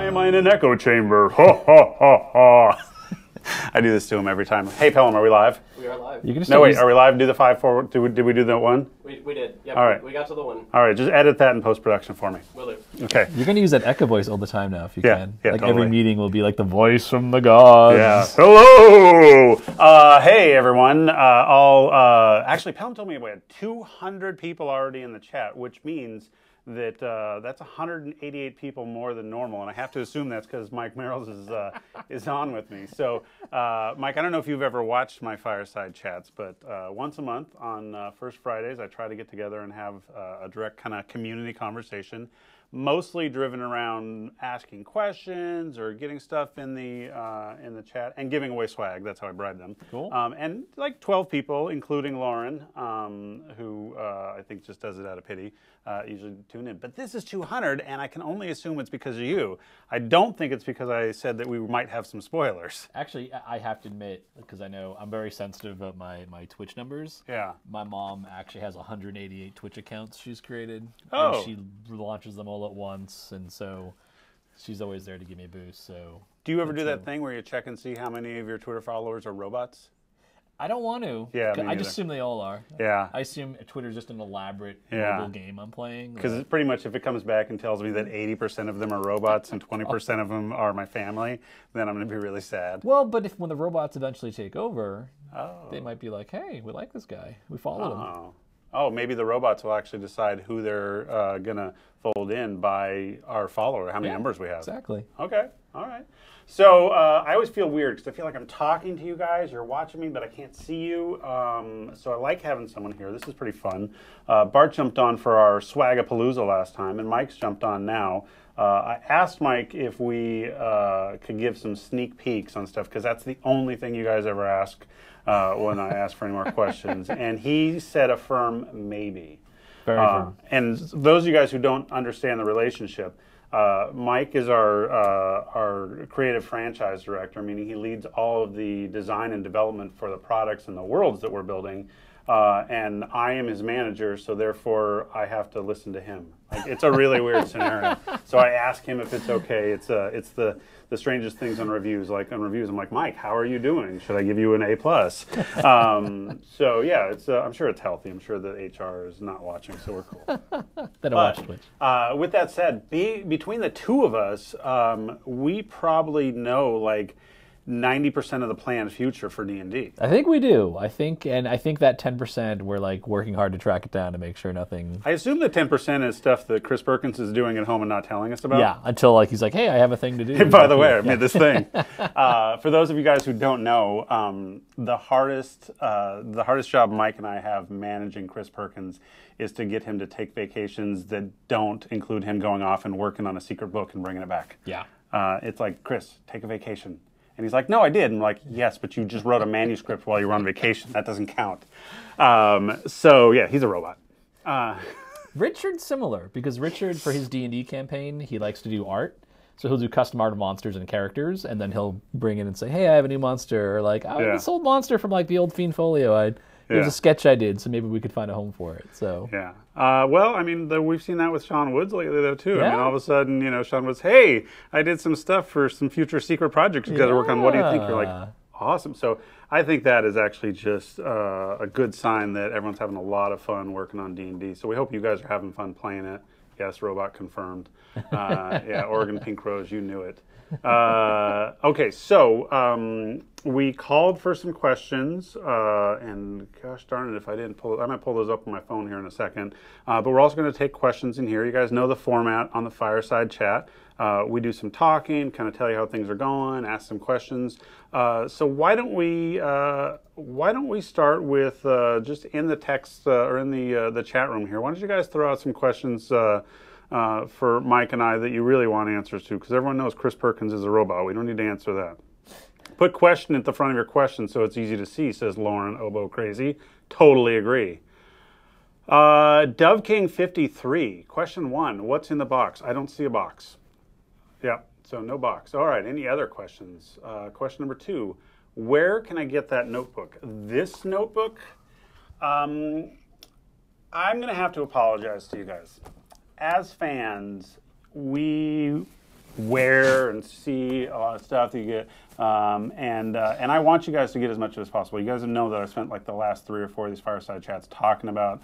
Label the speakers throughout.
Speaker 1: am I in an echo chamber? Ha ha ha ha. I do this to him every time. Hey, Pelham, are we live?
Speaker 2: We are live.
Speaker 1: No, wait, are we live? Do the 5 forward. Did we do that one?
Speaker 2: We did. Yep.
Speaker 1: All right.
Speaker 2: We got to the one.
Speaker 1: All right, just edit that in post-production for me.
Speaker 2: Will do.
Speaker 1: Okay.
Speaker 3: You're going to use that echo voice all the time now if you can.
Speaker 1: Yeah,
Speaker 3: like
Speaker 1: totally.
Speaker 3: every meeting will be like the voice from the gods.
Speaker 1: Yeah. Hello! Hey, everyone. Actually, Pelham told me we had 200 people already in the chat, which means that that's 188 people more than normal, and I have to assume that's because Mike Merrills is on with me. So, Mike, I don't know if you've ever watched my Fireside Chats, but once a month on First Fridays, I try to get together and have a direct kind of community conversation, mostly driven around asking questions or getting stuff in the chat and giving away swag. That's how I bribe them.
Speaker 3: Cool.
Speaker 1: And like 12 people, including Lauren, who I think just does it out of pity, usually tune in. But this is 200, and I can only assume it's because of you. I don't think it's because I said that we might have some spoilers.
Speaker 3: Actually, I have to admit, because I know I'm very sensitive about my Twitch numbers.
Speaker 1: Yeah.
Speaker 3: My mom actually has 188 Twitch accounts she's created.
Speaker 1: Oh.
Speaker 3: And she launches them all at once, and so she's always there to give me a boost. So.
Speaker 1: Do you ever do that thing where you check and see how many of your Twitter followers are robots?
Speaker 3: I don't want to.
Speaker 1: Yeah, me
Speaker 3: I
Speaker 1: neither.
Speaker 3: just assume they all are.
Speaker 1: Yeah.
Speaker 3: I assume Twitter's just an elaborate
Speaker 1: Yeah.
Speaker 3: mobile game I'm playing.
Speaker 1: Because it's pretty much if it comes back and tells me that 80% of them are robots and 20% of them are my family, then I'm going to be really sad.
Speaker 3: Well, but when the robots eventually take over, they might be like, hey, we like this guy. We followed him.
Speaker 1: Oh, maybe the robots will actually decide who they're going to fold in by our follower, how many numbers we have.
Speaker 3: Exactly.
Speaker 1: Okay, all right. So I always feel weird because I feel like I'm talking to you guys, you're watching me, but I can't see you. So I like having someone here. This is pretty fun. Bart jumped on for our Swagapalooza last time, and Mike's jumped on now. I asked Mike if we could give some sneak peeks on stuff, because that's the only thing you guys ever ask when I ask for any more questions. And he said a firm maybe.
Speaker 3: Very firm.
Speaker 1: And those of you guys who don't understand the relationship, Mike is our creative franchise director, meaning he leads all of the design and development for the products and the worlds that we're building. And I am his manager, so therefore I have to listen to him. Like, it's a really weird scenario. So I ask him if it's okay. It's the strangest things on reviews. Like on reviews, I'm like, Mike, how are you doing? Should I give you an A+? So yeah, I'm sure it's healthy. I'm sure that HR is not watching, so we're cool.
Speaker 3: They don't watch Twitch.
Speaker 1: With that said, between the two of us, we probably know like 90% of the planned future for D&D.
Speaker 3: I think we do. I think that 10% we're like working hard to track it down to make sure nothing.
Speaker 1: I assume the 10% is stuff that Chris Perkins is doing at home and not telling us about.
Speaker 3: Yeah, until like he's like, hey, I have a thing to do.
Speaker 1: Hey, by the way, I made this thing. For those of you guys who don't know, the hardest job Mike and I have managing Chris Perkins is to get him to take vacations that don't include him going off and working on a secret book and bringing it back.
Speaker 3: Yeah.
Speaker 1: It's like, Chris, take a vacation. And he's like, no, I did. And I'm like, yes, but you just wrote a manuscript while you were on vacation. That doesn't count. So, yeah, he's a robot.
Speaker 3: Richard's similar, because Richard, for his D&D campaign, he likes to do art. So he'll do custom art of monsters and characters, and then he'll bring in and say, hey, I have a new monster. Or like, this old monster from like the old Fiend Folio. Here's a sketch I did, so maybe we could find a home for it. So
Speaker 1: yeah. Well, I mean, we've seen that with Sean Woods lately, though, too.
Speaker 3: Yeah.
Speaker 1: I mean, all of a sudden, Sean Woods, hey, I did some stuff for some future secret projects you guys are working on. What do you think? You're like, awesome. So I think that is actually just a good sign that everyone's having a lot of fun working on D&D. So we hope you guys are having fun playing it. Yes, robot confirmed. Yeah, Oregon Pink Rose, you knew it. Okay, so we called for some questions, and gosh darn it, if I didn't I might pull those up on my phone here in a second. But we're also going to take questions in here. You guys know the format on the Fireside Chat. We do some talking, kind of tell you how things are going, ask some questions. So why don't we start with just in the text or in the chat room here? Why don't you guys throw out some questions for Mike and I that you really want answers to, because everyone knows Chris Perkins is a robot. We don't need to answer that. Put question at the front of your question so it's easy to see, says Lauren Oboe Crazy. Totally agree. Dove King 53, question 1, what's in the box? I don't see a box. Yeah, so no box. All right, any other questions? Question number 2, where can I get that notebook? This notebook, I'm going to have to apologize to you guys. As fans, we wear and see a lot of stuff that you get. And I want you guys to get as much of it as possible. You guys know that I spent like the last 3 or 4 of these Fireside Chats talking about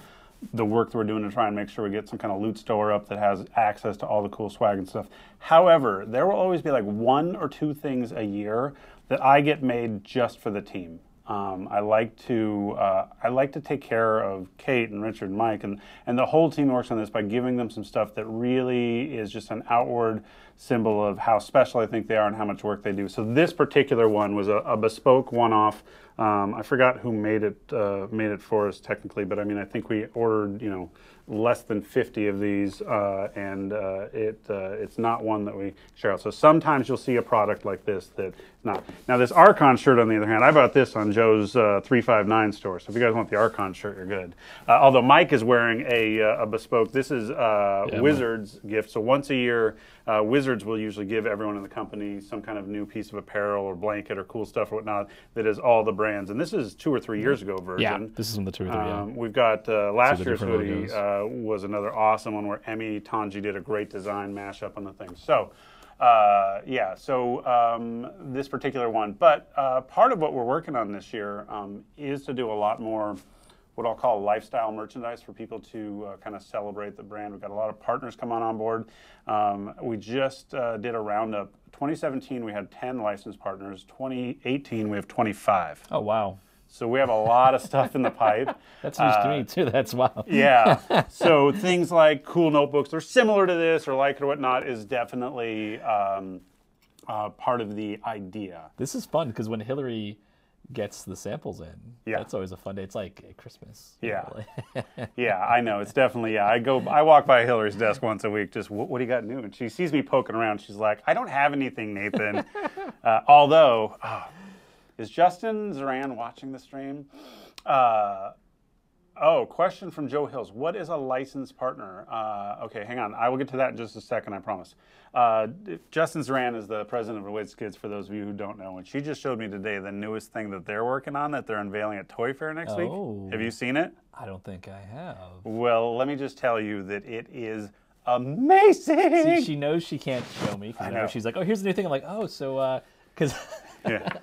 Speaker 1: the work that we're doing to try and make sure we get some kind of loot store up that has access to all the cool swag and stuff. However, there will always be like 1 or 2 things a year that I get made just for the team. I like to take care of Kate and Richard and Mike and the whole team works on this by giving them some stuff that really is just an outward symbol of how special I think they are and how much work they do. So this particular one was a bespoke one-off. I forgot who made it for us technically, but I mean I think we ordered less than 50 of these, and it's not one that we share out. So sometimes you'll see a product like this that's not. Now this Archon shirt, on the other hand, I bought this on Joe's 359 store. So if you guys want the Archon shirt, you're good. Although Mike is wearing a bespoke. This is Wizards gift. So once a year, Wizards will usually give everyone in the company some kind of new piece of apparel or blanket or cool stuff or whatnot that is all the brands. And this is 2 or 3 years ago version.
Speaker 3: Yeah, this is from the 2 or 3. Yeah.
Speaker 1: We've got last year's hoodie. Was another awesome one where Emmy Tanji did a great design mashup on the thing. So, this particular one. But part of what we're working on this year is to do a lot more what I'll call lifestyle merchandise for people to kind of celebrate the brand. We've got a lot of partners come on board. We just did a roundup. 2017, we had 10 licensed partners. 2018, we have 25.
Speaker 3: Oh, wow.
Speaker 1: So we have a lot of stuff in the pipe.
Speaker 3: That's news to me, too. That's wild.
Speaker 1: Yeah. So things like cool notebooks, they're similar to this or like it or whatnot, is definitely part of the idea.
Speaker 3: This is fun because when Hillary gets the samples in, that's always a fun day. It's like Christmas.
Speaker 1: Yeah. Yeah, I know. It's definitely, I walk by Hillary's desk once a week, just, what do you got new? And she sees me poking around. She's like, I don't have anything, Nathan. Although... is Justin Zoran watching the stream? Question from Joe Hills. What is a licensed partner? Okay, hang on. I will get to that in just a second, I promise. Justin Zoran is the president of WizKids, for those of you who don't know. And she just showed me today the newest thing that they're working on that they're unveiling at Toy Fair next week. Have you seen it?
Speaker 3: I don't think I have.
Speaker 1: Well, let me just tell you that it is amazing.
Speaker 3: See, she knows she can't show me. I know. She's like, oh, here's the new thing. I'm like, oh, so... because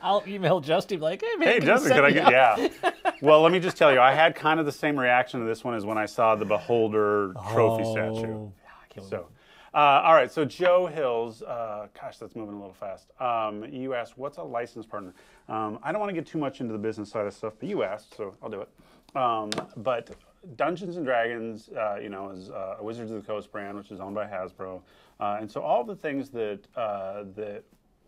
Speaker 3: I'll email Justin like, hey
Speaker 1: Justin, could I get Well, let me just tell you, I had kind of the same reaction to this one as when I saw the Beholder trophy statue. All right, so Joe Hills, gosh, that's moving a little fast. You asked, what's a licensed partner? I don't want to get too much into the business side of stuff, but you asked, so I'll do it. But Dungeons and Dragons, is a Wizards of the Coast brand, which is owned by Hasbro, and so all the things that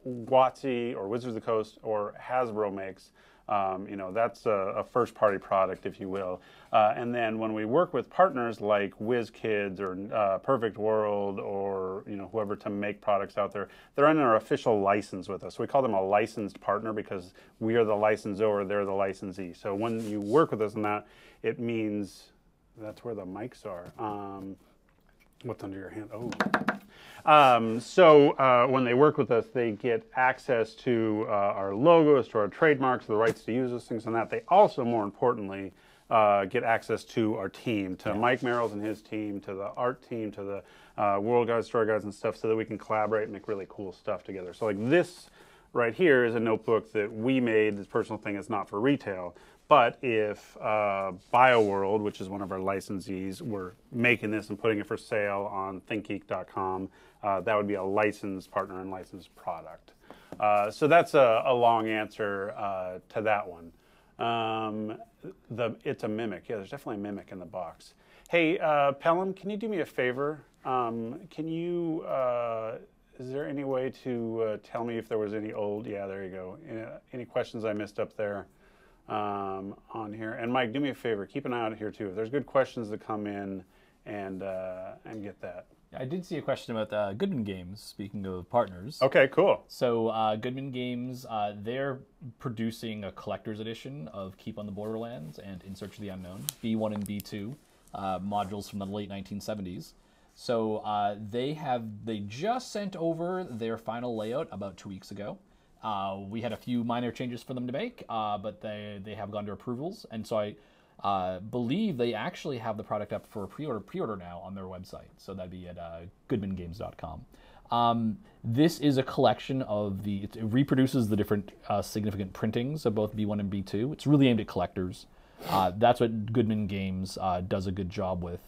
Speaker 1: WotC or Wizards of the Coast or Hasbro makes, that's a first-party product, if you will. And then when we work with partners like WizKids or Perfect World or whoever to make products out there, they're under our official license with us. So we call them a licensed partner because we are the licensor, they're the licensee. So when you work with us on that, it means that's where the mics are. What's under your hand? When they work with us, they get access to our logos, to our trademarks, the rights to use those things and that. They also, more importantly, get access to our team, to Mike Merrill's and his team, to the art team, to the World Guides, Story Guides and stuff so that we can collaborate and make really cool stuff together. So like this right here is a notebook that we made, this personal thing. It's not for retail. But if BioWorld, which is one of our licensees, were making this and putting it for sale on ThinkGeek.com, that would be a licensed partner and licensed product. So that's a long answer to that one. It's a mimic. Yeah, there's definitely a mimic in the box. Hey, Pelham, can you do me a favor? Is there any way to tell me if there was any old, there you go, any questions I missed up there? On here. And Mike, do me a favor, keep an eye out here too. If there's good questions that come in and get that.
Speaker 3: I did see a question about Goodman Games, speaking of partners.
Speaker 1: Okay, cool.
Speaker 3: So Goodman Games, they're producing a collector's edition of Keep on the Borderlands and In Search of the Unknown, B1 and B2, modules from the late 1970s. So they just sent over their final layout about 2 weeks ago. We had a few minor changes for them to make, but they have gone to approvals, and so I believe they actually have the product up for pre-order now on their website. So that'd be at goodmangames.com. This is a collection of it reproduces the different significant printings of both B1 and B2. It's really aimed at collectors. That's what Goodman Games does a good job with,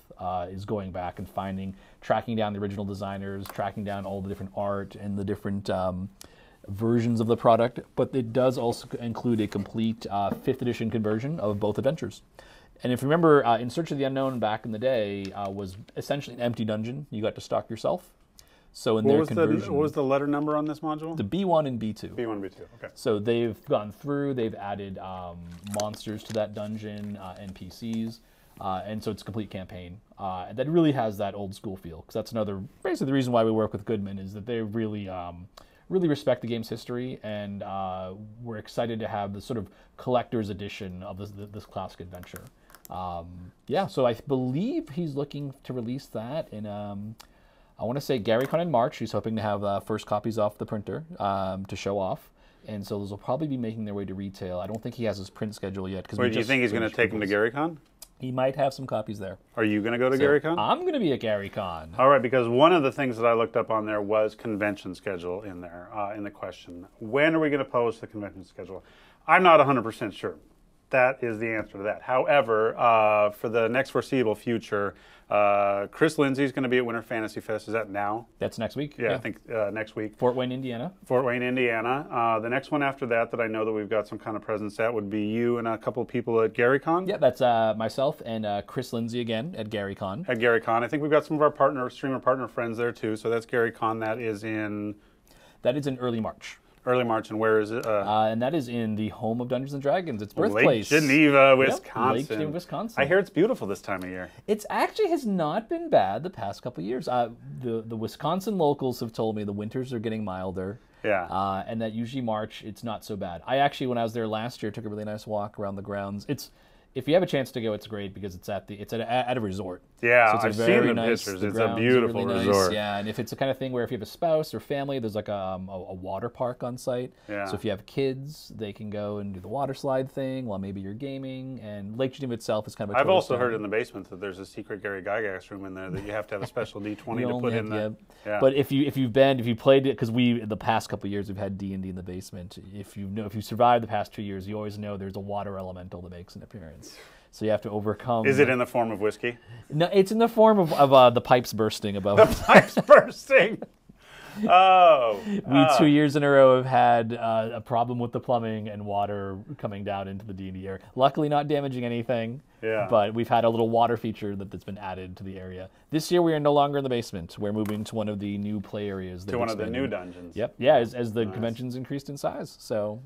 Speaker 3: is going back and tracking down the original designers, tracking down all the different art and the different versions of the product. But it does also include a complete 5th edition conversion of both adventures. And if you remember, In Search of the Unknown back in the day was essentially an empty dungeon you got to stock yourself. So in their conversion,
Speaker 1: what was the letter number on this module?
Speaker 3: The B1 and B2.
Speaker 1: B1, B2, okay.
Speaker 3: So they've gone through, they've added monsters to that dungeon, NPCs, and so it's a complete campaign. That really has that old school feel, because that's basically the reason why we work with Goodman is that they really respect the game's history, and we're excited to have the sort of collector's edition of this classic adventure. So I believe he's looking to release that in... I want to say GaryCon in March. He's hoping to have first copies off the printer to show off. And so those will probably be making their way to retail. I don't think he has his print schedule yet.
Speaker 1: Wait, do you think he's going to take them to GaryCon?
Speaker 3: He might have some copies there.
Speaker 1: Are you going to go to GaryCon?
Speaker 3: I'm going to be at GaryCon.
Speaker 1: All right, because one of the things that I looked up on there was convention schedule in there, in the question. When are we going to post the convention schedule? I'm not 100% sure. That is the answer to that. However, for the next foreseeable future, Chris Lindsay's going to be at Winter Fantasy Fest. Is that now?
Speaker 3: That's next week.
Speaker 1: Yeah, I think next week.
Speaker 3: Fort Wayne, Indiana.
Speaker 1: Fort Wayne, Indiana. The next one after that I know that we've got some kind of presence at would be you and a couple of people at GaryCon.
Speaker 3: Yeah, that's myself and Chris Lindsay again at GaryCon.
Speaker 1: At GaryCon. I think we've got some of our streamer partner friends there too. So that's GaryCon. That is in early March. Early March, and where is it?
Speaker 3: And that is in the home of Dungeons & Dragons, its birthplace.
Speaker 1: Lake Geneva, Wisconsin.
Speaker 3: Yep, Lake Geneva, Wisconsin.
Speaker 1: I hear it's beautiful this time of year.
Speaker 3: It actually has not been bad the past couple of years. The Wisconsin locals have told me the winters are getting milder.
Speaker 1: Yeah.
Speaker 3: And that usually March, it's not so bad. I actually, when I was there last year, took a really nice walk around the grounds. If you have a chance to go, it's great because it's at a resort.
Speaker 1: Yeah,
Speaker 3: so
Speaker 1: I've seen the pictures. It's a beautiful resort.
Speaker 3: Nice. Yeah, and if it's the kind of thing where if you have a spouse or family, there's like a water park on site.
Speaker 1: Yeah.
Speaker 3: So if you have kids, they can go and do the water slide thing while maybe you're gaming. And Lake Geneva itself is kind of a
Speaker 1: I've also heard in the basement that there's a secret Gary Gygax room in there that you have to have a special D20 to put in there.
Speaker 3: Yeah. But if you played it, because the past couple of years we've had D&D in the basement. If you survived the past 2 years, you always know there's a water elemental that makes an appearance. So you have to overcome...
Speaker 1: Is it in the form of whiskey?
Speaker 3: No, it's in the form of the pipes bursting above.
Speaker 1: The pipes bursting! Oh.
Speaker 3: We 2 years in a row have had a problem with the plumbing and water coming down into the D&D area. Luckily not damaging anything, but we've had a little water feature that's been added to the area. This year we are no longer in the basement. We're moving to one of the new play areas.
Speaker 1: To one of the new dungeons.
Speaker 3: Yep. Yeah, as the conventions increased in size. So...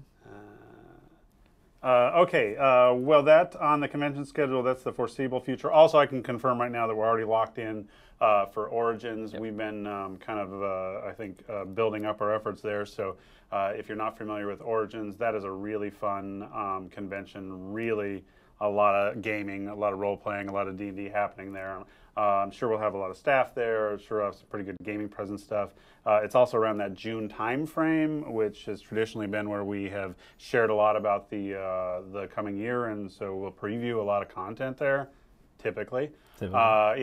Speaker 1: well, that on the convention schedule, that's the foreseeable future. Also, I can confirm right now that we're already locked in for Origins. Yep. We've been building up our efforts there. So if you're not familiar with Origins, that is a really fun convention. Really a lot of gaming, a lot of role-playing, a lot of D&D happening there. I'm sure we'll have a lot of staff there. I'm sure we'll have some pretty good gaming presence stuff. It's also around that June time frame, which has traditionally been where we have shared a lot about the coming year, and so we'll preview a lot of content there, typically. So that,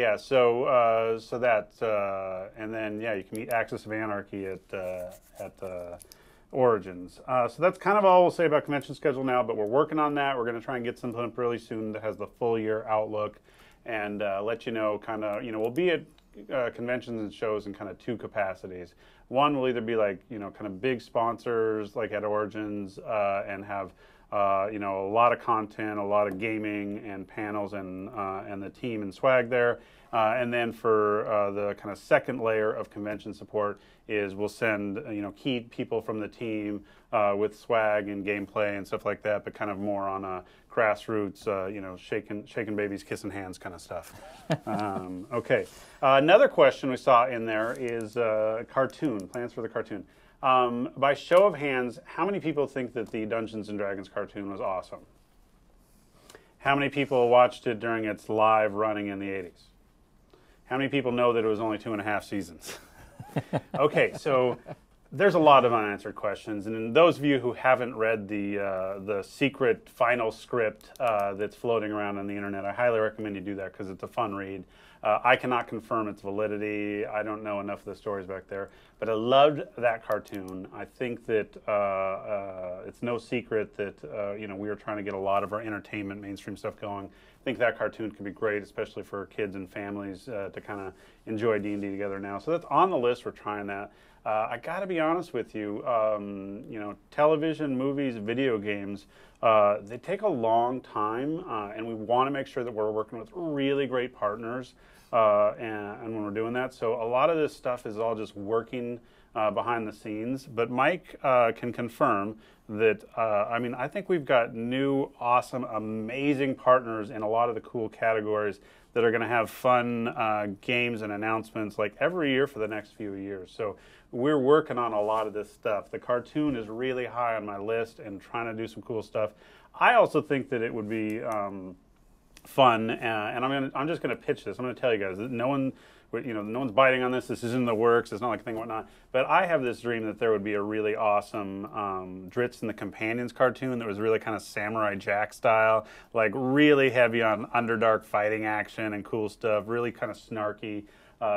Speaker 1: and then you can meet Axis of Anarchy at Origins. So that's kind of all we'll say about convention schedule now, but we're working on that. We're going to try and get something up really soon that has the full year outlook, and let you know we'll be at conventions and shows in kind of two capacities. One will either be like, kind of big sponsors like at Origins and have, a lot of content, a lot of gaming and panels and the team and swag there. And then for the kind of second layer of convention support is we'll send, key people from the team with swag and gameplay and stuff like that, but kind of more on a grassroots, shaking babies, kissing hands kind of stuff. Okay. Another question we saw in there is cartoon, plans for the cartoon. By show of hands, how many people think that the Dungeons & Dragons cartoon was awesome? How many people watched it during its live running in the 80s? How many people know that it was only 2.5 seasons? Okay, so There's a lot of unanswered questions, and those of you who haven't read the secret final script that's floating around on the internet, I highly recommend you do that because it's a fun read. I cannot confirm its validity. I don't know enough of the stories back there, but I loved that cartoon. I think that it's no secret that we were trying to get a lot of our entertainment, mainstream stuff going. I think that cartoon could be great, especially for kids and families to kind of enjoy D&D together now. So that's on the list. We're trying that. I got to be honest with you. Television, movies, video games, they take a long time, and we want to make sure that we're working with really great partners. And when we're doing that, so a lot of this stuff is all just working behind the scenes. But Mike can confirm that. I think we've got new, awesome, amazing partners in a lot of the cool categories that are going to have fun games and announcements like every year for the next few years. So we're working on a lot of this stuff. The cartoon is really high on my list and trying to do some cool stuff. I also think that it would be fun, and I'm just going to pitch this. I'm going to tell you guys that no one's biting on this. This isn't in the works. It's not like a thing, whatnot. But I have this dream that there would be a really awesome Dritz and the Companions cartoon that was really kind of Samurai Jack style, like really heavy on Underdark fighting action and cool stuff, really kind of snarky.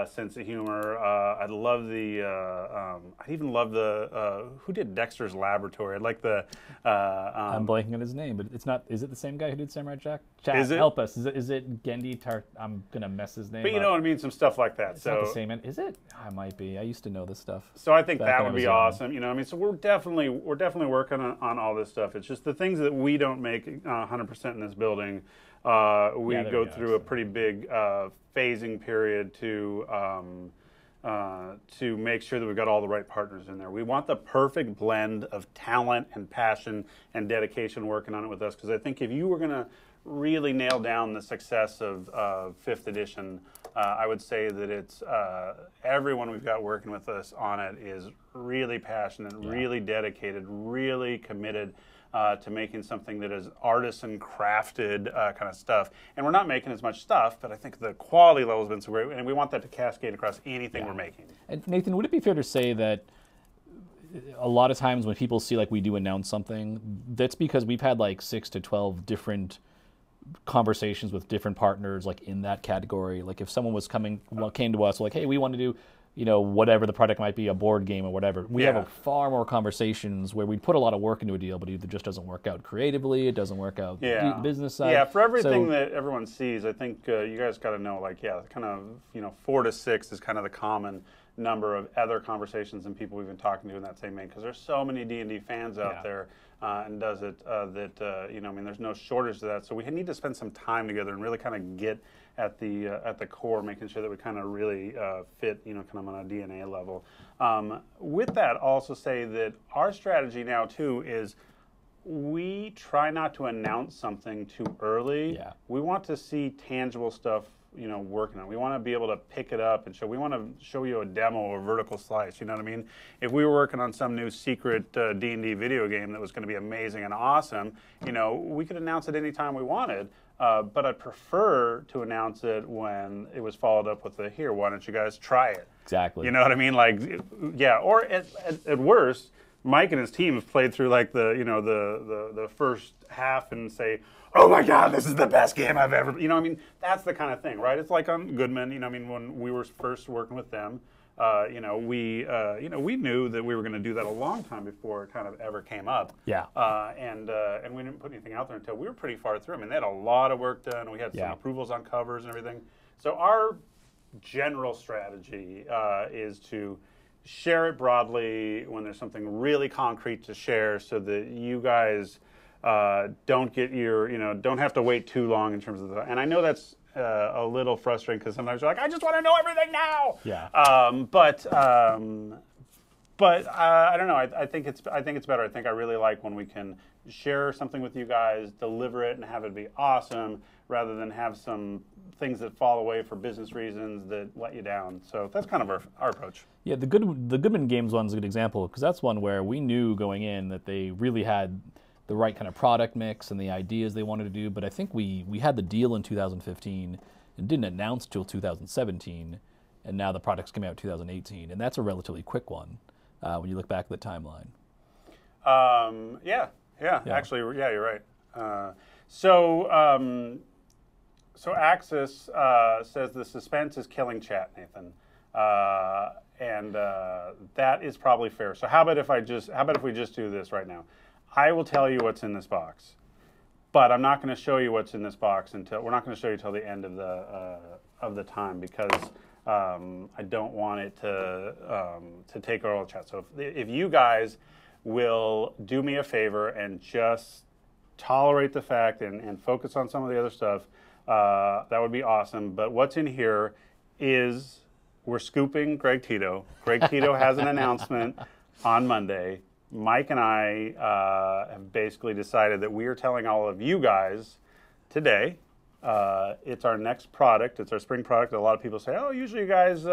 Speaker 1: Sense of humor. I'd love the. I'd even love the. Who did Dexter's Laboratory? I'd like the.
Speaker 3: I'm blanking on his name, but it's not. Is it the same guy who did Samurai Jack? Chat,
Speaker 1: is it?
Speaker 3: Help us. Is it Gendy Tart? I'm gonna mess his name.
Speaker 1: But you
Speaker 3: up.
Speaker 1: know what I mean. Some stuff like that.
Speaker 3: It's
Speaker 1: so
Speaker 3: not the same. Is it? I might be. I used to know this stuff.
Speaker 1: So I think that would be awesome. You know, what I mean, so we're definitely working on all this stuff. It's just the things that we don't make 100% in this building. We go through a pretty big phasing period to make sure that we've got all the right partners in there. We want the perfect blend of talent and passion and dedication working on it with us, because I think if you were going to really nail down the success of 5th edition, I would say that it's everyone we've got working with us on it is really passionate, really dedicated, really committed to making something that is artisan crafted kind of stuff. And we're not making as much stuff, but I think the quality level has been so great, and we want that to cascade across anything we're making.
Speaker 3: And Nathan, would it be fair to say that a lot of times when people see like we do announce something, that's because we've had like 6 to 12 different conversations with different partners like in that category? Like if someone came to us like, hey, we want to do whatever the product might be, a board game or whatever. We have far more conversations where we put a lot of work into a deal, but either just doesn't work out creatively, it doesn't work out the business side.
Speaker 1: Yeah, for everything that everyone sees, I think you guys got to know, like, kind of, 4 to 6 is kind of the common number of other conversations and people we've been talking to in that same vein, because there's so many D&D fans out there and does it there's no shortage of that. So we need to spend some time together and really kind of get at the core, making sure that we kind of really fit, kind of on a DNA level. With that, I'll also say that our strategy now too is we try not to announce something too early. Yeah. We want to see tangible stuff, working on. We want to be able to pick it up and show. We want to show you a demo or vertical slice. You know what I mean? If we were working on some new secret D&D video game that was going to be amazing and awesome, we could announce it anytime we wanted. But I'd prefer to announce it when it was followed up with here, why don't you guys try it?
Speaker 3: Exactly.
Speaker 1: You know what I mean? Like, or at worst, Mike and his team have played through like the first half and say, oh my God, this is the best game I've ever, that's the kind of thing, right? It's like on Goodman, when we were first working with them, we knew that we were going to do that a long time before it kind of ever came up. Yeah. And we didn't put anything out there until we were pretty far through. I mean, they had a lot of work done. We had some approvals on covers and everything. So our general strategy is to share it broadly when there's something really concrete to share, so that you guys don't get don't have to wait too long in terms of the. And I know that's a little frustrating because sometimes you're like, I just want to know everything now. Yeah. But I don't know. I think it's better. I think I really like when we can share something with you guys, deliver it, and have it be awesome, rather than have some things that fall away for business reasons that let you down. So that's kind of our approach. Yeah, the Goodman Games one's a good example, because that's one where we knew going in that they really had the right kind of product mix and the ideas they wanted to do. But I think we had the deal in 2015 and didn't announce till 2017, and now the product's coming out in 2018, and that's a relatively quick one.
Speaker 3: when you look back at the timeline.
Speaker 1: Yeah. Actually, yeah, you're right. So Axis says the suspense is killing chat, Nathan, and that is probably fair. So how about if we just do this right now? I will tell you what's in this box, but I'm not going to show you what's in this box until we're not going to show you till the end of the time because I don't want it to take our whole chat. So if you guys will do me a favor and just tolerate the fact and focus on some of the other stuff, that would be awesome. But what's in here is we're scooping Greg Tito. Greg Tito has an announcement on Monday. Mike and I have basically decided that we are telling all of you guys today. It's our next product. It's our spring product. A lot of people say, oh, usually you guys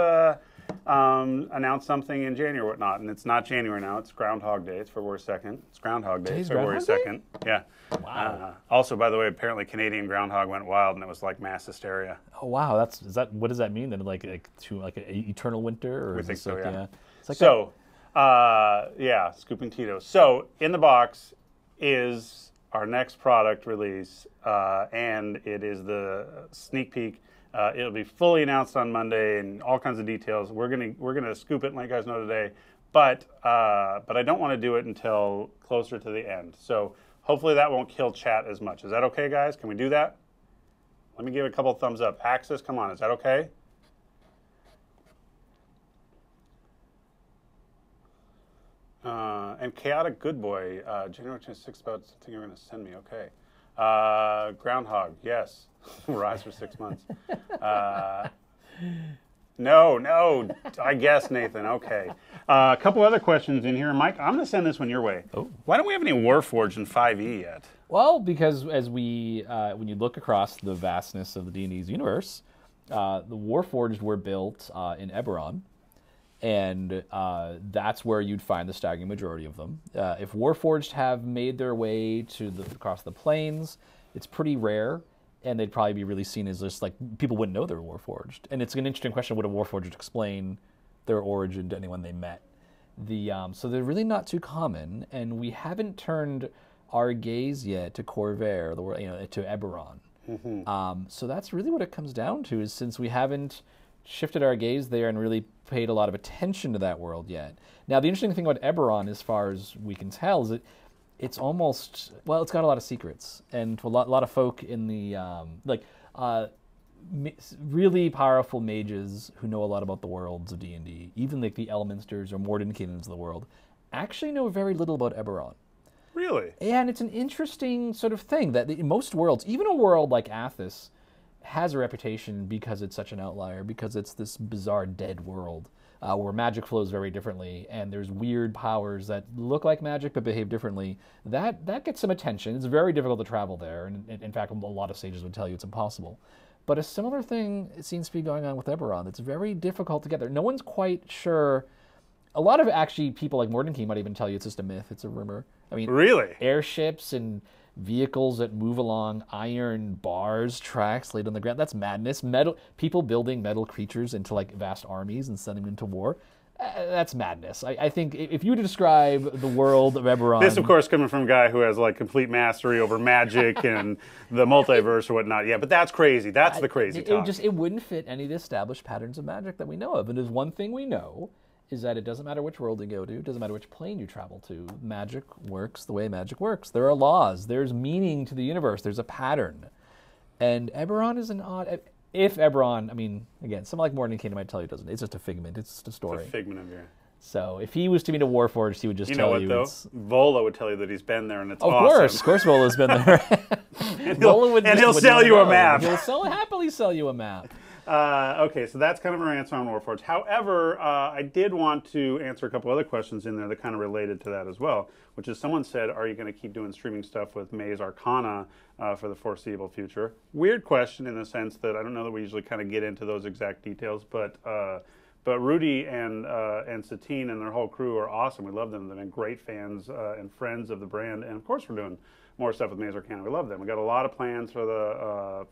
Speaker 1: announce something in January or whatnot. And it's not January now. It's Groundhog Day. It's February 2nd. It's Groundhog Day.
Speaker 3: Today's
Speaker 1: February
Speaker 3: Groundhog
Speaker 1: 2nd. Yeah.
Speaker 3: Wow.
Speaker 1: Also, by the way, apparently Canadian groundhog went wild and it was like mass hysteria.
Speaker 3: Oh wow, what does that mean then? Like an eternal winter, or
Speaker 1: We
Speaker 3: is
Speaker 1: think
Speaker 3: this
Speaker 1: so,
Speaker 3: like,
Speaker 1: yeah.
Speaker 3: It's like
Speaker 1: So, yeah, scooping Tito. So in the box is our next product release, and it is the sneak peek. It'll be fully announced on Monday and all kinds of details. We're gonna scoop it and let you guys know today, but I don't want to do it until closer to the end. So hopefully that won't kill chat as much. Is that okay, guys? Can we do that? Let me give it a couple of thumbs up. Axis, come on, is that okay? And Chaotic Good Boy, January 26th, about something you're going to send me. Okay. Groundhog, yes. Rise for 6 months. No, I guess, Nathan. Okay. A couple other questions in here. Mike, I'm going to send this one your way.
Speaker 3: Oh.
Speaker 1: Why don't we have any Warforged in 5e yet?
Speaker 3: Well, because as we, when you look across the vastness of the D&D's universe, the Warforged were built in Eberron, and that's where you'd find the staggering majority of them. If Warforged have made their way across the plains, it's pretty rare, and they'd probably be really seen as just like people wouldn't know they were Warforged. And it's an interesting question: would a Warforged explain their origin to anyone they met? So they're really not too common, and we haven't turned our gaze yet to Corvair, to Eberron. Mm-hmm. So that's really what it comes down to, is since we haven't shifted our gaze there and really paid a lot of attention to that world yet. Now, the interesting thing about Eberron, as far as we can tell, is that it's almost, well, it's got a lot of secrets, and to a lot of folk in the, really powerful mages who know a lot about the worlds of D&D, even like the Elminsters or Mordenkainens of the world, actually know very little about Eberron.
Speaker 1: Really?
Speaker 3: And it's an interesting sort of thing that in most worlds, even a world like Athos, has a reputation because it's such an outlier, because it's this bizarre dead world where magic flows very differently, and there's weird powers that look like magic but behave differently. That gets some attention. It's very difficult to travel there, and in fact, a lot of sages would tell you it's impossible. But a similar thing seems to be going on with Eberron. It's very difficult to get there. No one's quite sure. A lot of actually people like Mordenkainen might even tell you it's just a myth, it's a rumor. I mean,
Speaker 1: really?
Speaker 3: Airships and vehicles that move along iron bars, tracks laid on the ground, that's madness. People building metal creatures into like vast armies and sending them into war, that's madness. I think if you were to describe the world of Eberron...
Speaker 1: This, of course, coming from a guy who has like complete mastery over magic and the multiverse or whatnot. Yeah, but that's crazy. That's the crazy talk.
Speaker 3: It wouldn't fit any of the established patterns of magic that we know of. And there's one thing we know, is that it doesn't matter which world you go to, it doesn't matter which plane you travel to. Magic works the way magic works. There are laws. There's meaning to the universe. There's a pattern. And Eberron is an odd... If Eberron, I mean, again, someone like Mordenkainen might tell you it doesn't. It's just a figment. It's just a story.
Speaker 1: It's a figment of your...
Speaker 3: So if he was to meet a Warforged, he would just tell you...
Speaker 1: You know what, though? Vola would tell you that he's been there and it's awesome.
Speaker 3: Of course Vola's been there.
Speaker 1: and he'll sell you a map.
Speaker 3: He'll happily sell you a map.
Speaker 1: Okay, so that's kind of our answer on Warforged. However, I did want to answer a couple other questions in there that kind of related to that as well, which is someone said, are you going to keep doing streaming stuff with Maze Arcana for the foreseeable future? Weird question in the sense that I don't know that we usually kind of get into those exact details, but Rudy and Satine and their whole crew are awesome. We love them. They've been great fans and friends of the brand, and of course we're doing more stuff with Maze Arcana. We love them. We got a lot of plans for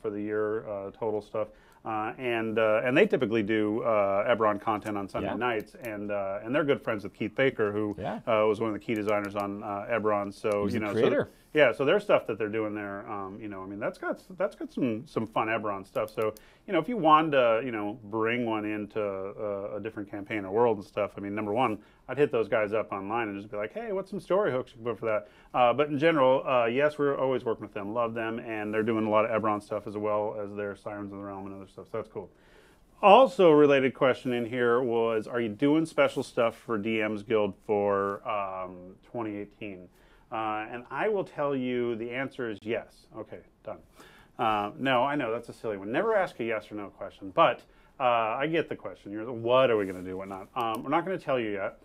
Speaker 1: the year, total stuff. and they typically do Eberron content on Sunday nights, and they're good friends with Keith Baker, who was one of the key designers on Eberron. So
Speaker 3: He's
Speaker 1: you know,
Speaker 3: creator.
Speaker 1: So their stuff that they're doing there, you know, I mean, that's got some fun Eberron stuff. So you know, if you wanted to, you know, bring one into a different campaign or world and stuff, I mean, number one, I'd hit those guys up online and just be like, hey, what's some story hooks you can put for that? But in general, yes, we're always working with them, love them, and they're doing a lot of Eberron stuff as well as their Sirens of the Realm and other stuff. So that's cool. Also, a related question in here was, are you doing special stuff for DM's Guild for 2018? And I will tell you the answer is yes. Okay, done. No, I know, that's a silly one. Never ask a yes or no question, but I get the question. You're, what are we going to do, what not? We're not going to tell you yet.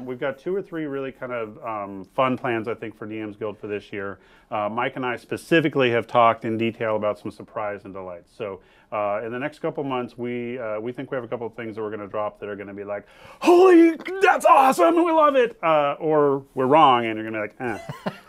Speaker 1: We've got 2 or 3 really kind of fun plans, I think, for DM's Guild for this year. Mike and I specifically have talked in detail about some surprise and delights. So in the next couple months, we think we have a couple of things that we're going to drop that are going to be like, holy, that's awesome, we love it. Or we're wrong, and you're going to be like,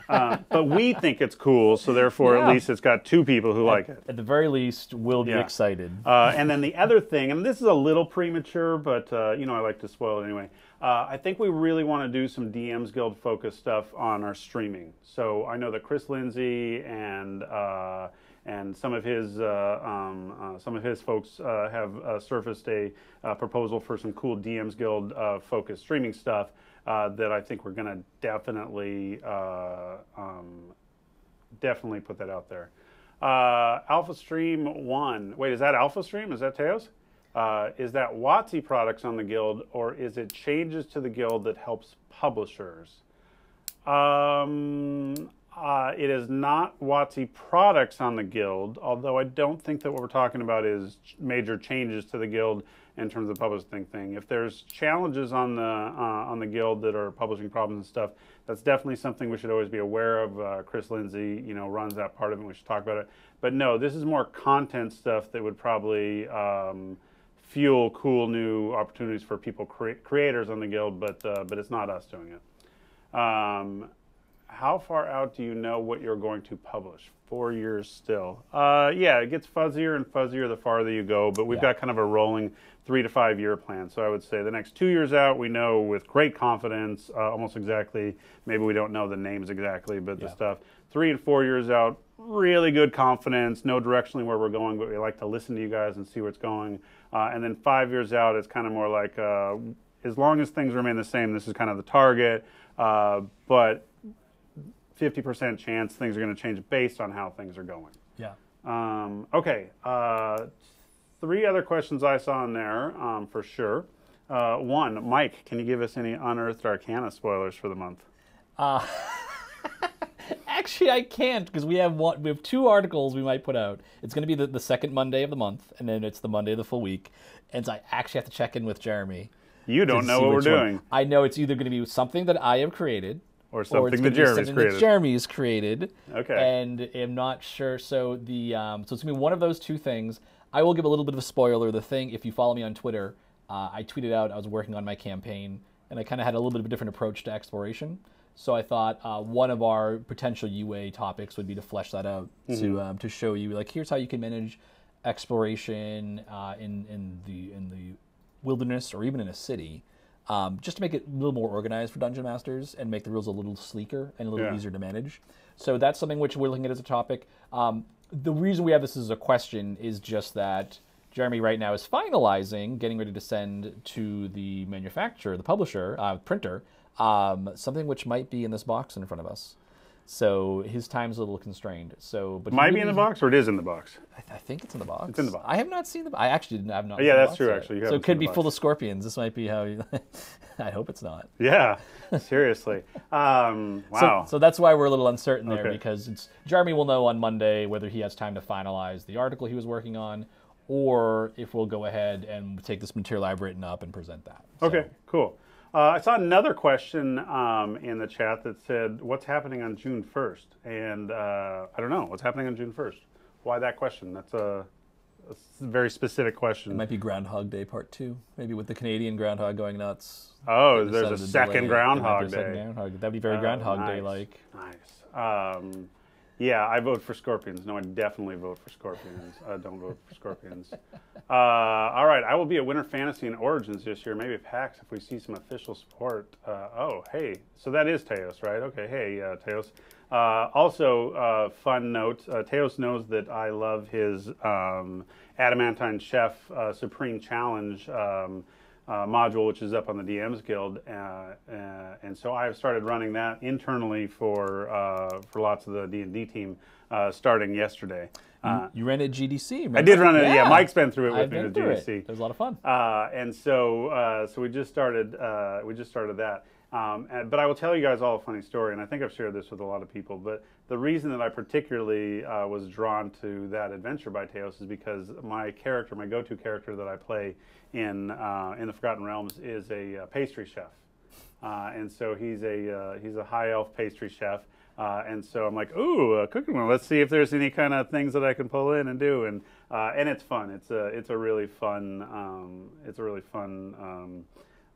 Speaker 1: eh. But we think it's cool, so therefore at least it's got 2 people who like it.
Speaker 3: At the very least, we'll be excited.
Speaker 1: And then the other thing, and this is a little premature, but you know, I like to spoil it anyway. I think we really want to do some DM's Guild focused stuff on our streaming. So I know that Chris Lindsay and some of his folks have surfaced a proposal for some cool DM's Guild focused streaming stuff that I think we're going to definitely put that out there. Alpha Stream 1. Wait, is that Alpha Stream? Is that Teos? Is that WotC products on the Guild, or is it changes to the Guild that helps publishers? It is not WotC products on the Guild, although I don't think that what we're talking about is major changes to the Guild in terms of the publishing thing. If there's challenges on the Guild that are publishing problems and stuff, that's definitely something we should always be aware of. Chris Lindsay, you know, runs that part of it, and we should talk about it. But no, this is more content stuff that would probably fuel cool new opportunities for people, creators on the Guild, but it's not us doing it. How far out do you know what you're going to publish? 4 years still. Yeah, it gets fuzzier and fuzzier the farther you go, but we've got kind of a rolling 3 to 5 year plan. So I would say the next 2 years out, we know with great confidence, almost exactly. Maybe we don't know the names exactly, but the stuff. 3 and 4 years out, really good confidence, know directionally where we're going, but we like to listen to you guys and see where it's going. And then 5 years out, it's kind of more like, as long as things remain the same, this is kind of the target. But 50% chance things are going to change based on how things are going.
Speaker 3: Yeah.
Speaker 1: Okay. 3 other questions I saw in there for sure. 1, Mike, can you give us any Unearthed Arcana spoilers for the month?
Speaker 3: Actually, I can't, because we have 2 articles we might put out. It's going to be the second Monday of the month, and then it's the Monday of the full week. And so I actually have to check in with Jeremy.
Speaker 1: You don't know what we're doing.
Speaker 3: I know it's either going to be something that I have created,
Speaker 1: or something that
Speaker 3: Jeremy's created.
Speaker 1: Okay.
Speaker 3: And I'm not sure. So so it's gonna be one of those 2 things. I will give a little bit of a spoiler. The thing, if you follow me on Twitter, I tweeted out I was working on my campaign, and I kind of had a little bit of a different approach to exploration. So I thought one of our potential UA topics would be to flesh that out, to show you, like, here's how you can manage exploration in the wilderness or even in a city. Just to make it a little more organized for Dungeon Masters and make the rules a little sleeker and a little easier to manage. So that's something which we're looking at as a topic. The reason we have this as a question is just that Jeremy right now is finalizing, getting ready to send to the manufacturer, the publisher, printer, something which might be in this box in front of us. So his time's a little constrained. So, but
Speaker 1: might be in the box, or it is in the box.
Speaker 3: I think it's in the box.
Speaker 1: It's in the box.
Speaker 3: I have not seen the. I actually didn't. I've not.
Speaker 1: Yeah,
Speaker 3: seen
Speaker 1: that's
Speaker 3: the box
Speaker 1: true.
Speaker 3: yet.
Speaker 1: Actually,
Speaker 3: so it could be full of scorpions. This might be how. You, I hope it's not.
Speaker 1: Yeah, seriously. Wow.
Speaker 3: So that's why we're a little uncertain there, because Jeremy will know on Monday whether he has time to finalize the article he was working on, or if we'll go ahead and take this material I've written up and present that.
Speaker 1: Okay, cool. I saw another question in the chat that said, what's happening on June 1st? And I don't know. What's happening on June 1st? Why that question? That's a very specific question.
Speaker 3: It might be Groundhog Day Part 2, maybe with the Canadian groundhog going nuts.
Speaker 1: Oh, there's a second Groundhog Day.
Speaker 3: That'd be very Groundhog Day-like.
Speaker 1: Nice. Yeah, I vote for Scorpions. No, I definitely vote for Scorpions. Don't vote for Scorpions. All right, I will be at Winter Fantasy and Origins this year. Maybe PAX if we see some official support. Oh, hey, so that is Teos, right? Okay, hey, Teos. Also, fun note, Teos knows that I love his Adamantine Chef Supreme Challenge module, which is up on the DMs Guild, and so I've started running that internally for lots of the D&D team starting yesterday.
Speaker 3: You ran it at GDC. Remember?
Speaker 1: I did run it. Yeah, Mike's been through it with me at GDC.
Speaker 3: It was a lot of fun.
Speaker 1: And so we just started that. But I will tell you guys all a funny story, and I think I've shared this with a lot of people. But the reason that I particularly was drawn to that adventure by Teos is because my go-to character that I play in the Forgotten Realms is a pastry chef, and so he's a high elf pastry chef. And so I'm like, ooh, a cooking one. Let's see if there's any kind of things that I can pull in and do. And it's fun. It's a really fun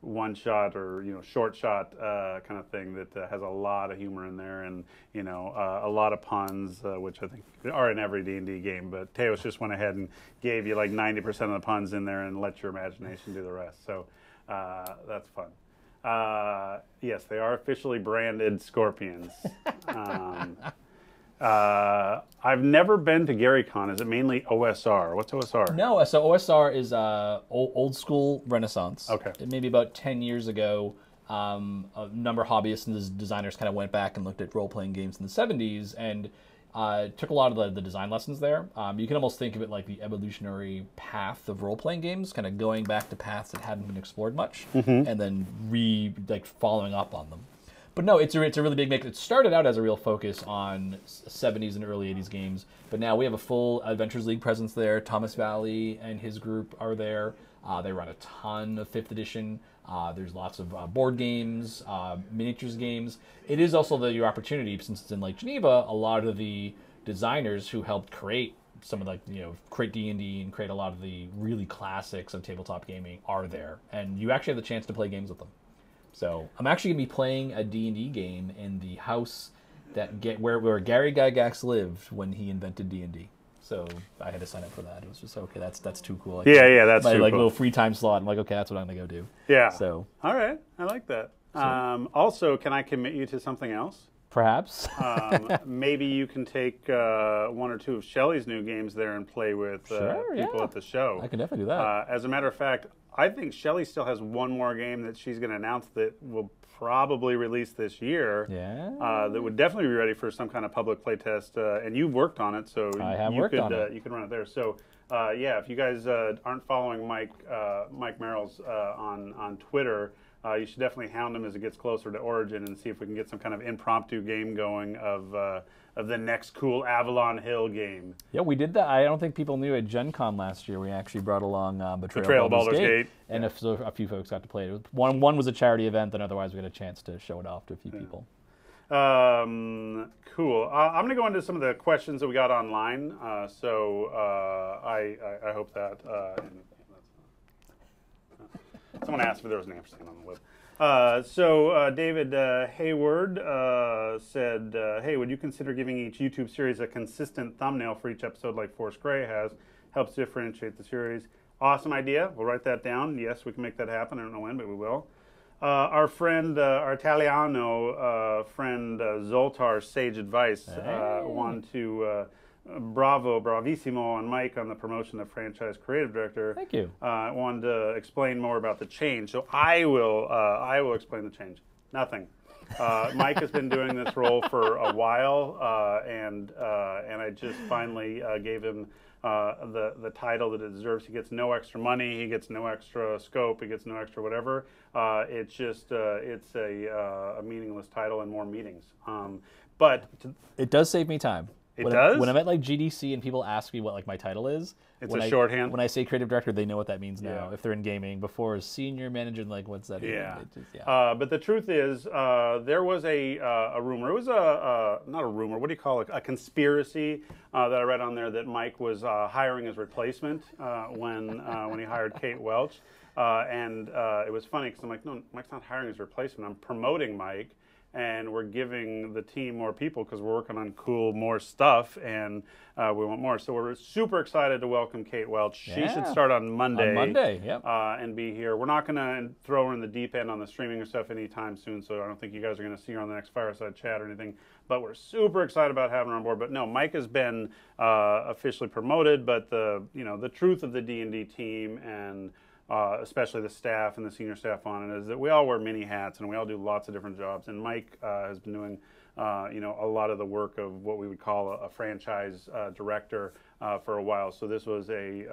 Speaker 1: one shot or short shot kind of thing that has a lot of humor in there, and a lot of puns, which I think are in every D&D game. But Teos just went ahead and gave you like 90% of the puns in there and let your imagination do the rest. So that's fun. Yes, they are officially branded Scorpions. I've never been to GaryCon. Is it mainly OSR? What's OSR?
Speaker 3: No, so OSR is old school Renaissance.
Speaker 1: Okay.
Speaker 3: Maybe about 10 years ago, a number of hobbyists and designers kind of went back and looked at role-playing games in the 70s and took a lot of the design lessons there. You can almost think of it like the evolutionary path of role-playing games, kind of going back to paths that hadn't been explored much, and then following up on them. But no, it's a really big mix. It started out as a real focus on 70s and early 80s games, but now we have a full Adventures League presence there. Thomas Valley and his group are there. They run a ton of 5th edition. There's lots of board games, miniatures games. It is also your opportunity, since it's in Lake Geneva, a lot of the designers who helped create some of create D&D and create a lot of the really classics of tabletop gaming are there. And you actually have the chance to play games with them. So I'm actually going to be playing a D&D game in the house where Gary Gygax lived when he invented D&D. So I had to sign up for that. It was just, okay, that's too cool.
Speaker 1: Yeah, that's
Speaker 3: my
Speaker 1: cool.
Speaker 3: Little free time slot. I'm like, okay, that's what I'm going to go do.
Speaker 1: Yeah.
Speaker 3: So
Speaker 1: all right, I like that. Also, can I commit you to something else?
Speaker 3: Perhaps.
Speaker 1: Maybe you can take one or two of Shelley's new games there and play with people at the show.
Speaker 3: I can definitely do that.
Speaker 1: As a matter of fact, I think Shelley still has one more game that she's going to announce that will probably release this year.
Speaker 3: Yeah.
Speaker 1: That would definitely be ready for some kind of public playtest. And you've worked on it, so you could run it there. So if you guys aren't following Mike Merrill's on Twitter, you should definitely hound him as it gets closer to Origin and see if we can get some kind of impromptu game going of the next cool Avalon Hill game.
Speaker 3: Yeah, we did that. I don't think people knew at Gen Con last year we actually brought along
Speaker 1: Betrayal of Baldur's Gate.
Speaker 3: And a few folks got to play it. One was a charity event, and otherwise we got a chance to show it off to a few people.
Speaker 1: Cool. I'm going to go into some of the questions that we got online. I hope that... someone asked if there was an ampersand on the web. David Hayward said, hey, would you consider giving each YouTube series a consistent thumbnail for each episode like Force Grey has? Helps differentiate the series. Awesome idea. We'll write that down. Yes, we can make that happen. I don't know when, but we will. Our friend, our Italiano friend Zoltar's sage advice wanted to... bravissimo on Mike on the promotion of franchise creative director.
Speaker 3: Thank you.
Speaker 1: Wanted to explain more about the change, so I will explain the change. Nothing. Mike has been doing this role for a while, and I just finally gave him the title that it deserves. He gets no extra money. He gets no extra scope. He gets no extra whatever. It's just it's a meaningless title and more meetings. But
Speaker 3: it does save me time.
Speaker 1: It does?
Speaker 3: When I'm at GDC and people ask me what my title is,
Speaker 1: it's a shorthand.
Speaker 3: When I say creative director, they know what that means now.
Speaker 1: Yeah.
Speaker 3: If they're in gaming, before as senior manager, what's that?
Speaker 1: Yeah.
Speaker 3: Just,
Speaker 1: but the truth is, there was a rumor. It was not a rumor. What do you call it? A conspiracy that I read on there that Mike was hiring his replacement when he hired Kate Welch, and it was funny because I'm like, no, Mike's not hiring his replacement. I'm promoting Mike. and we're giving the team more people because we're working on more stuff, and we want more. So we're super excited to welcome Kate Welch. She should start on Monday.
Speaker 3: On Monday, yep.
Speaker 1: And be here. We're not going to throw her in the deep end on the streaming or stuff anytime soon, so I don't think you guys are going to see her on the next Fireside Chat or anything. But we're super excited about having her on board. But no, Mike has been officially promoted, but the truth of the D&D team and especially the staff and the senior staff on it is that we all wear many hats and we all do lots of different jobs. And Mike has been doing a lot of the work of what we would call a franchise director for a while. So this was a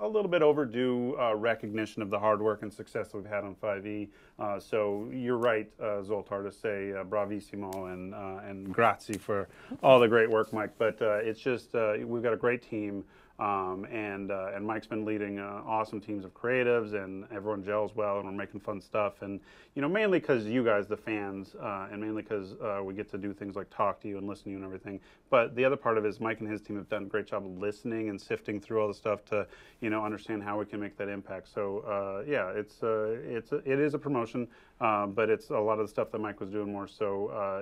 Speaker 1: little bit overdue recognition of the hard work and success that we've had on 5e. So you're right, Zoltar, to say bravissimo and grazie for all the great work, Mike. But it's just we've got a great team. And Mike's been leading awesome teams of creatives, and everyone gels well, and we're making fun stuff. And mainly because you guys, the fans, and mainly because we get to do things like talk to you and listen to you and everything. But the other part of it is Mike and his team have done a great job of listening and sifting through all the stuff to understand how we can make that impact. So it is a promotion, but it's a lot of the stuff that Mike was doing more. So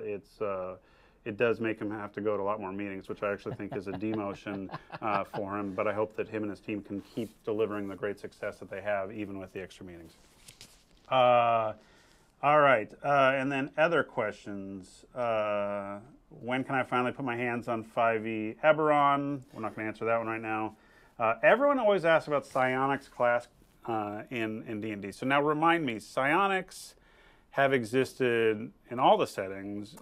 Speaker 1: it does make him have to go to a lot more meetings, which I actually think is a demotion for him. But I hope that him and his team can keep delivering the great success that they have, even with the extra meetings. All right. And then other questions. When can I finally put my hands on 5e Eberron? We're not going to answer that one right now. Everyone always asks about psionics class in D&D. So now remind me, psionics have existed in all the settings.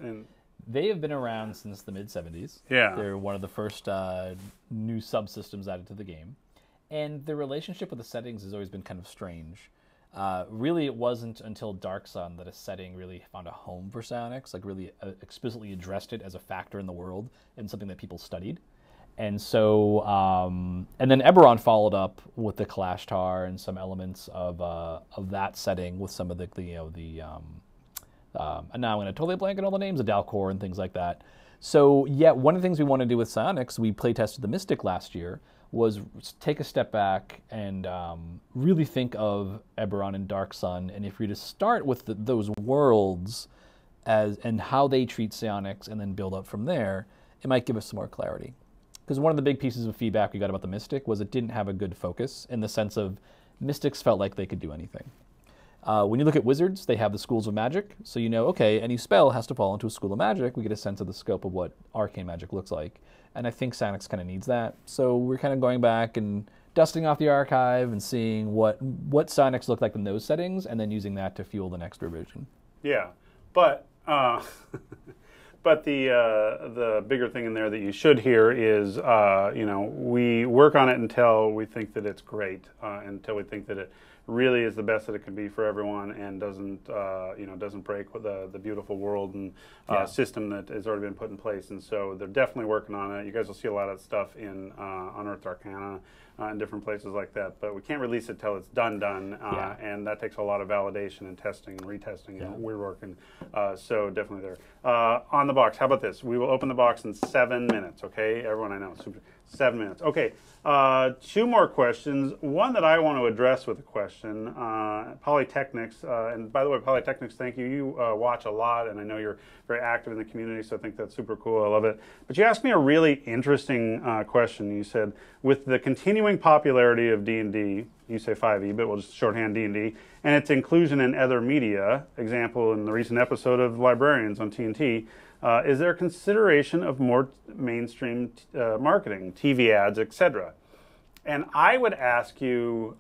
Speaker 3: They have been around since the mid-'70s.
Speaker 1: Yeah.
Speaker 3: They're one of the first new subsystems added to the game. And the relationship with the settings has always been kind of strange. Really, it wasn't until Dark Sun that a setting really found a home for psionics, like really explicitly addressed it as a factor in the world and something that people studied. And so, and then Eberron followed up with the Kalashtar and some elements of that setting with some of and now I'm going to totally blank on all the names of Dalcor and things like that. So, yeah, one of the things we want to do with psionics, we play tested the Mystic last year, was take a step back and really think of Eberron and Dark Sun. And if we were to start with those worlds and how they treat psionics and then build up from there, it might give us some more clarity. Because one of the big pieces of feedback we got about the Mystic was it didn't have a good focus in the sense of Mystics felt like they could do anything. When you look at wizards, they have the schools of magic. So okay, any spell has to fall into a school of magic. We get a sense of the scope of what arcane magic looks like. And I think psionics kind of needs that. So we're kind of going back and dusting off the archive and seeing what psionics look like in those settings and then using that to fuel the next revision.
Speaker 1: Yeah, but the bigger thing in there that you should hear is, we work on it until we think that it's great, until we think that it really is the best that it can be for everyone and doesn't break with the beautiful world and system that has already been put in place. And so they're definitely working on it. You guys will see a lot of stuff in Unearthed Arcana and different places like that. But we can't release it till it's done, and that takes a lot of validation and testing and retesting. And we're working, so definitely there. On the box, how about this? We will open the box in 7 minutes. Okay, everyone, I know. 7 minutes. Okay, 2 more questions. One that I want to address with a question. Polytechnics, and by the way, Polytechnics, thank you. You watch a lot, and I know you're very active in the community, so I think that's super cool. I love it. But you asked me a really interesting question. You said, with the continuing popularity of D&D, you say 5e, but we'll just shorthand D&D, and its inclusion in other media, example in the recent episode of Librarians on TNT, is there consideration of more mainstream marketing, TV ads, etc.? And I would ask you,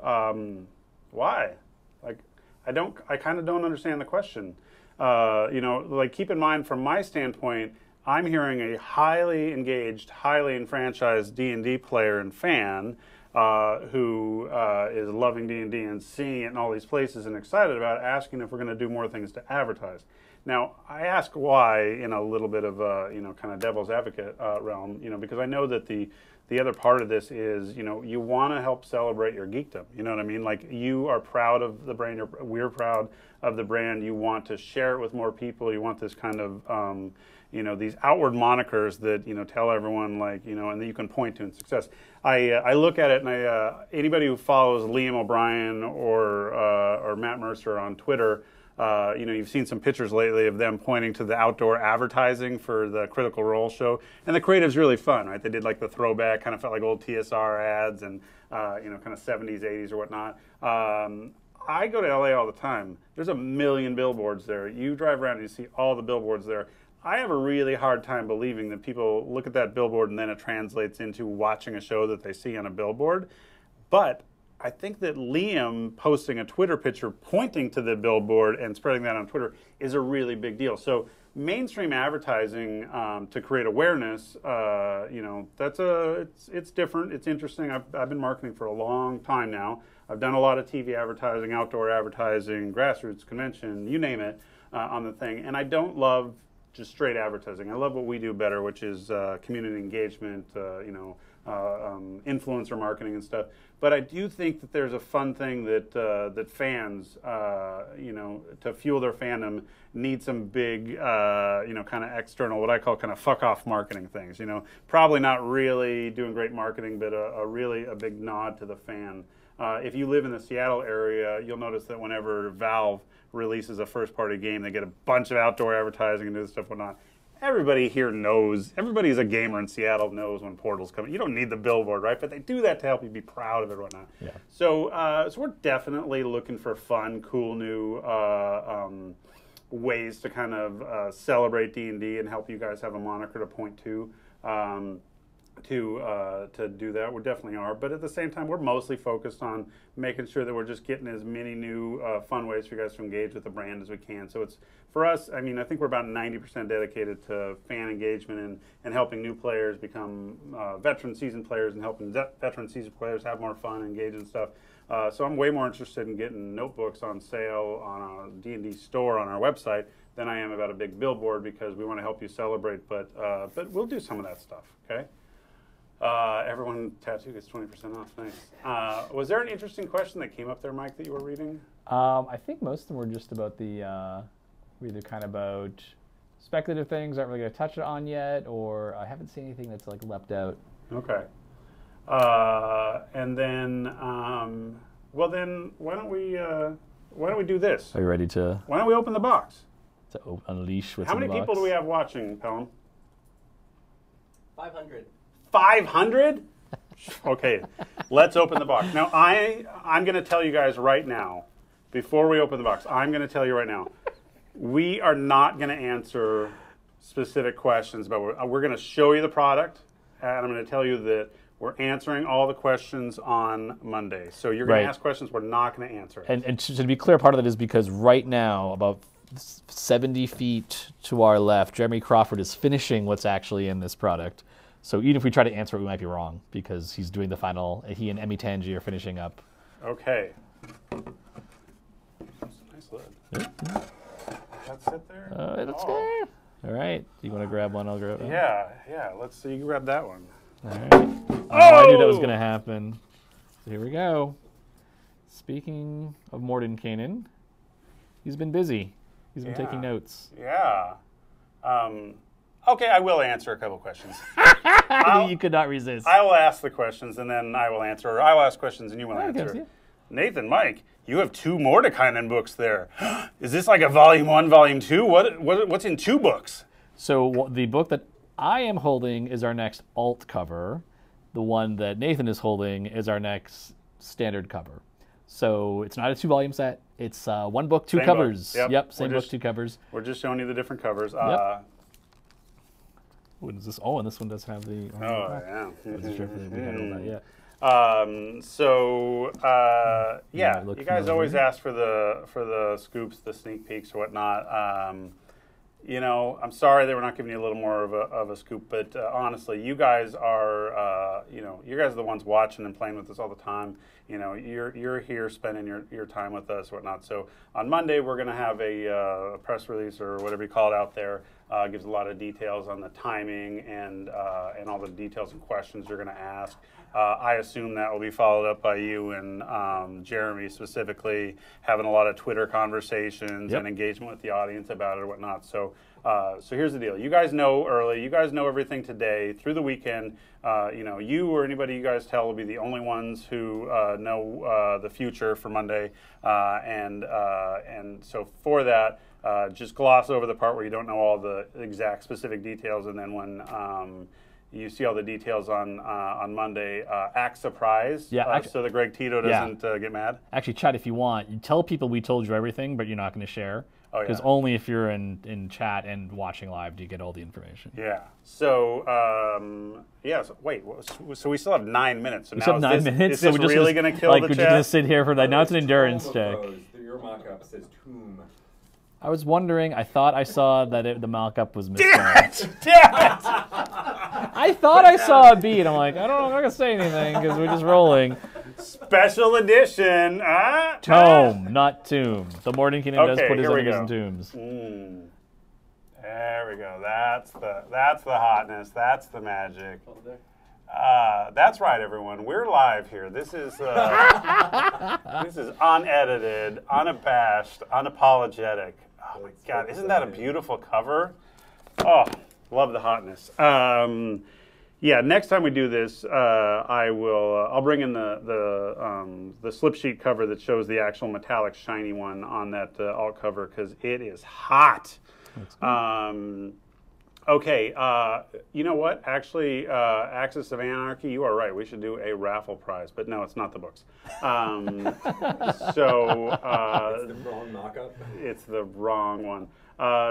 Speaker 1: why? Like, I kind of don't understand the question. Keep in mind, from my standpoint, I'm hearing a highly engaged, highly enfranchised D&D player and fan who is loving D&D and seeing it in all these places and excited about it, asking if we're going to do more things to advertise. Now, I ask why in a little bit of kind of devil's advocate realm, because I know that the other part of this is, you want to help celebrate your geekdom. You know what I mean? Like, you are proud of the brand. We're proud of the brand. You want to share it with more people. You want this kind of, these outward monikers that, tell everyone, like, and that you can point to in success. I look at it, and anybody who follows Liam O'Brien or Matt Mercer on Twitter, You've seen some pictures lately of them pointing to the outdoor advertising for the Critical Role show, and the creative's really fun, right? They did like the throwback, kind of felt like old TSR ads, and kind of 70s, 80s or whatnot. I go to LA all the time. There's a million billboards there. You drive around and you see all the billboards there. I have a really hard time believing that people look at that billboard and then it translates into watching a show that they see on a billboard. But I think that Liam posting a Twitter picture pointing to the billboard and spreading that on Twitter is a really big deal. So mainstream advertising to create awareness, it's different. It's interesting. I've been marketing for a long time now. I've done a lot of TV advertising, outdoor advertising, grassroots, convention, you name it, on the thing. And I don't love just straight advertising. I love what we do better, which is community engagement, influencer marketing and stuff. But I do think that there's a fun thing that that fans, to fuel their fandom, need some big, kind of external, what I call kind of fuck off marketing things. Probably not really doing great marketing, but a really big nod to the fan. If you live in the Seattle area, you'll notice that whenever Valve releases a first-party game, they get a bunch of outdoor advertising and do this stuff and whatnot. Everybody here knows, everybody who's a gamer in Seattle knows when Portal's coming. You don't need the billboard, right? But they do that to help you be proud of it or whatnot. Yeah. So we're definitely looking for fun, cool, new ways to kind of celebrate D&D and help you guys have a moniker to point to do that. We definitely are, but at the same time, we're mostly focused on making sure that we're just getting as many new fun ways for you guys to engage with the brand as we can. So it's, for us, I think we're about 90% dedicated to fan engagement and helping new players become veteran seasoned players and helping veteran seasoned players have more fun and engage and stuff. So I'm way more interested in getting notebooks on sale on a D&D store on our website than I am about a big billboard, because we want to help you celebrate, but we'll do some of that stuff, okay? Everyone tattoo gets 20% off. Nice. Was there an interesting question that came up there, Mike, that you were reading?
Speaker 3: I think most of them were just about the either kind of about speculative things aren't really going to touch it on yet, or I haven't seen anything that's like leapt out.
Speaker 1: Okay. And then, well, then why don't we do this?
Speaker 3: Are you ready to?
Speaker 1: Why don't we open the box?
Speaker 3: To unleash what's
Speaker 1: How
Speaker 3: in the
Speaker 1: many
Speaker 3: box?
Speaker 1: people do we have watching, Pelham?
Speaker 2: 500.
Speaker 1: 500? Okay, let's open the box. Now, I'm going to tell you guys right now, before we open the box, I'm going to tell you right now, we are not going to answer specific questions, but we're going to show you the product, and I'm going to tell you that we're answering all the questions on Monday. So you're going to ask questions, we're not going to answer.
Speaker 3: And to be clear, part of that is because right now, about 70 feet to our left, Jeremy Crawford is finishing what's actually in this product. So even if we try to answer it, we might be wrong, because he's doing the final. He and Emmy Tangi are finishing up.
Speaker 1: Okay. That's a nice lid. Does that sit there?
Speaker 3: It's there. All right. You want to grab one? I'll grab one.
Speaker 1: Yeah. Let's see. You grab that one.
Speaker 3: All right. I knew that was going to happen. So here we go. Speaking of Mordenkainen, he's been busy. He's been taking notes.
Speaker 1: Yeah. Okay, I will answer a couple questions.
Speaker 3: You could not resist.
Speaker 1: I will ask the questions, and then I will answer. Or I will ask questions, and you will answer.
Speaker 3: Yeah.
Speaker 1: Nathan, Mike, you have 2 Mordekainen books there. Is this like a volume 1, volume 2? What's in 2 books?
Speaker 3: So the book that I am holding is our next alt cover. The one that Nathan is holding is our next standard cover. So it's not a 2-volume set. It's 1 book, 2 covers.
Speaker 1: Yep,
Speaker 3: same book, 2 covers.
Speaker 1: We're just showing you the different covers.
Speaker 3: What is this? Oh, and this one does have the.
Speaker 1: Yeah.
Speaker 3: I wasn't sure if we handled that yet.
Speaker 1: You guys always ask for the scoops, the sneak peeks, or whatnot. I'm sorry that we're not giving you a little more of a scoop, but honestly, you guys are, you guys are the ones watching and playing with us all the time. You're here spending your time with us, whatnot. So on Monday, we're going to have a press release or whatever you call it out there. Gives a lot of details on the timing and all the details and questions you're going to ask. I assume that will be followed up by you and Jeremy specifically having a lot of Twitter conversations and engagement with the audience about it or whatnot. So So here's the deal. You guys know early. You guys know everything today through the weekend. You or anybody you guys tell will be the only ones who know the future for Monday. And so for that, just gloss over the part where you don't know all the exact specific details, and then when you see all the details on Monday, act surprised, so that Greg Tito doesn't get mad.
Speaker 3: Actually, chat, if you want, you tell people we told you everything, but you're not going to share. Because only if you're in chat and watching live do you get all the information.
Speaker 1: Yeah. So, so wait. So we still have 9 minutes. So
Speaker 3: we still have 9 minutes.
Speaker 1: Is this really going to kill the chat?
Speaker 3: We're just going to sit here for that. Now it's an endurance check.
Speaker 2: Your mock-up says tomb.
Speaker 3: I was wondering. I thought I saw that the mock-up was misspelled.
Speaker 1: Damn it!
Speaker 3: I thought I saw a B, and I'm like, I don't know. I'm not going to say anything because we're just rolling.
Speaker 1: Special edition.
Speaker 3: Tome, not tomb. The Morning Kingdom does put his enemies in tombs.
Speaker 1: There we go. That's the hotness. That's the magic. That's right, everyone. We're live here. This is unedited, unabashed, unapologetic. Oh my God! Isn't that a beautiful cover? Oh, love the hotness. Yeah, next time we do this, I'll bring in the slip sheet cover that shows the actual metallic shiny one on that alt cover because it is hot. Okay, you know what? Actually, Axis of Anarchy, you are right. We should do a raffle prize, but no, it's not the books.
Speaker 2: It's the wrong mock-up.
Speaker 1: It's the wrong one.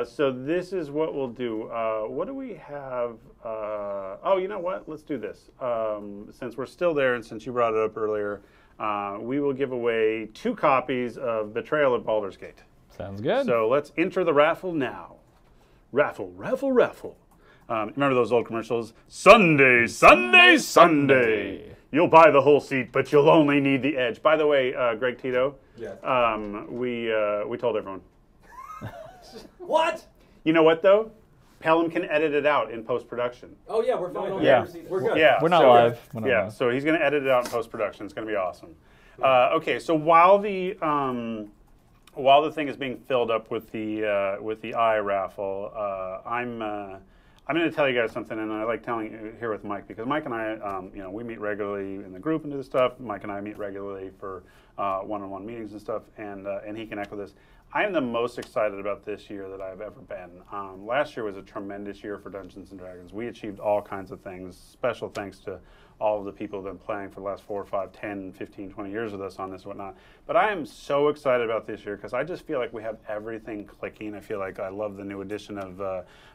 Speaker 1: So this is what we'll do. What do we have? Oh, you know what? Let's do this. Since we're still there and since you brought it up earlier, we will give away 2 copies of Betrayal at Baldur's Gate.
Speaker 3: Sounds good.
Speaker 1: So let's enter the raffle now. Raffle, raffle, raffle. Remember those old commercials? Sunday, Sunday, Sunday. You'll buy the whole seat, but you'll only need the edge. By the way, Greg Tito,
Speaker 2: yes.
Speaker 1: We told everyone.
Speaker 2: What?
Speaker 1: You know what, though? Pelham can edit it out in post-production.
Speaker 2: Oh, yeah, we're fine.
Speaker 3: Yeah.
Speaker 2: We're good.
Speaker 1: Yeah,
Speaker 3: we're not live. We're not live.
Speaker 1: So he's going to edit it out in post-production. It's going to be awesome. Okay, so while the thing is being filled up with the eye raffle, I'm going to tell you guys something, and I like telling you here with Mike because Mike and I, we meet regularly in the group and do this stuff. Mike and I meet regularly for one-on-one meetings and stuff, and he can echo this. I am the most excited about this year that I've ever been. Last year was a tremendous year for Dungeons & Dragons. We achieved all kinds of things. Special thanks to all of the people who have been playing for the last 4, 5, 10, 15, 20 years with us on this and whatnot. But I am so excited about this year because I just feel like we have everything clicking. I feel like I love the new addition of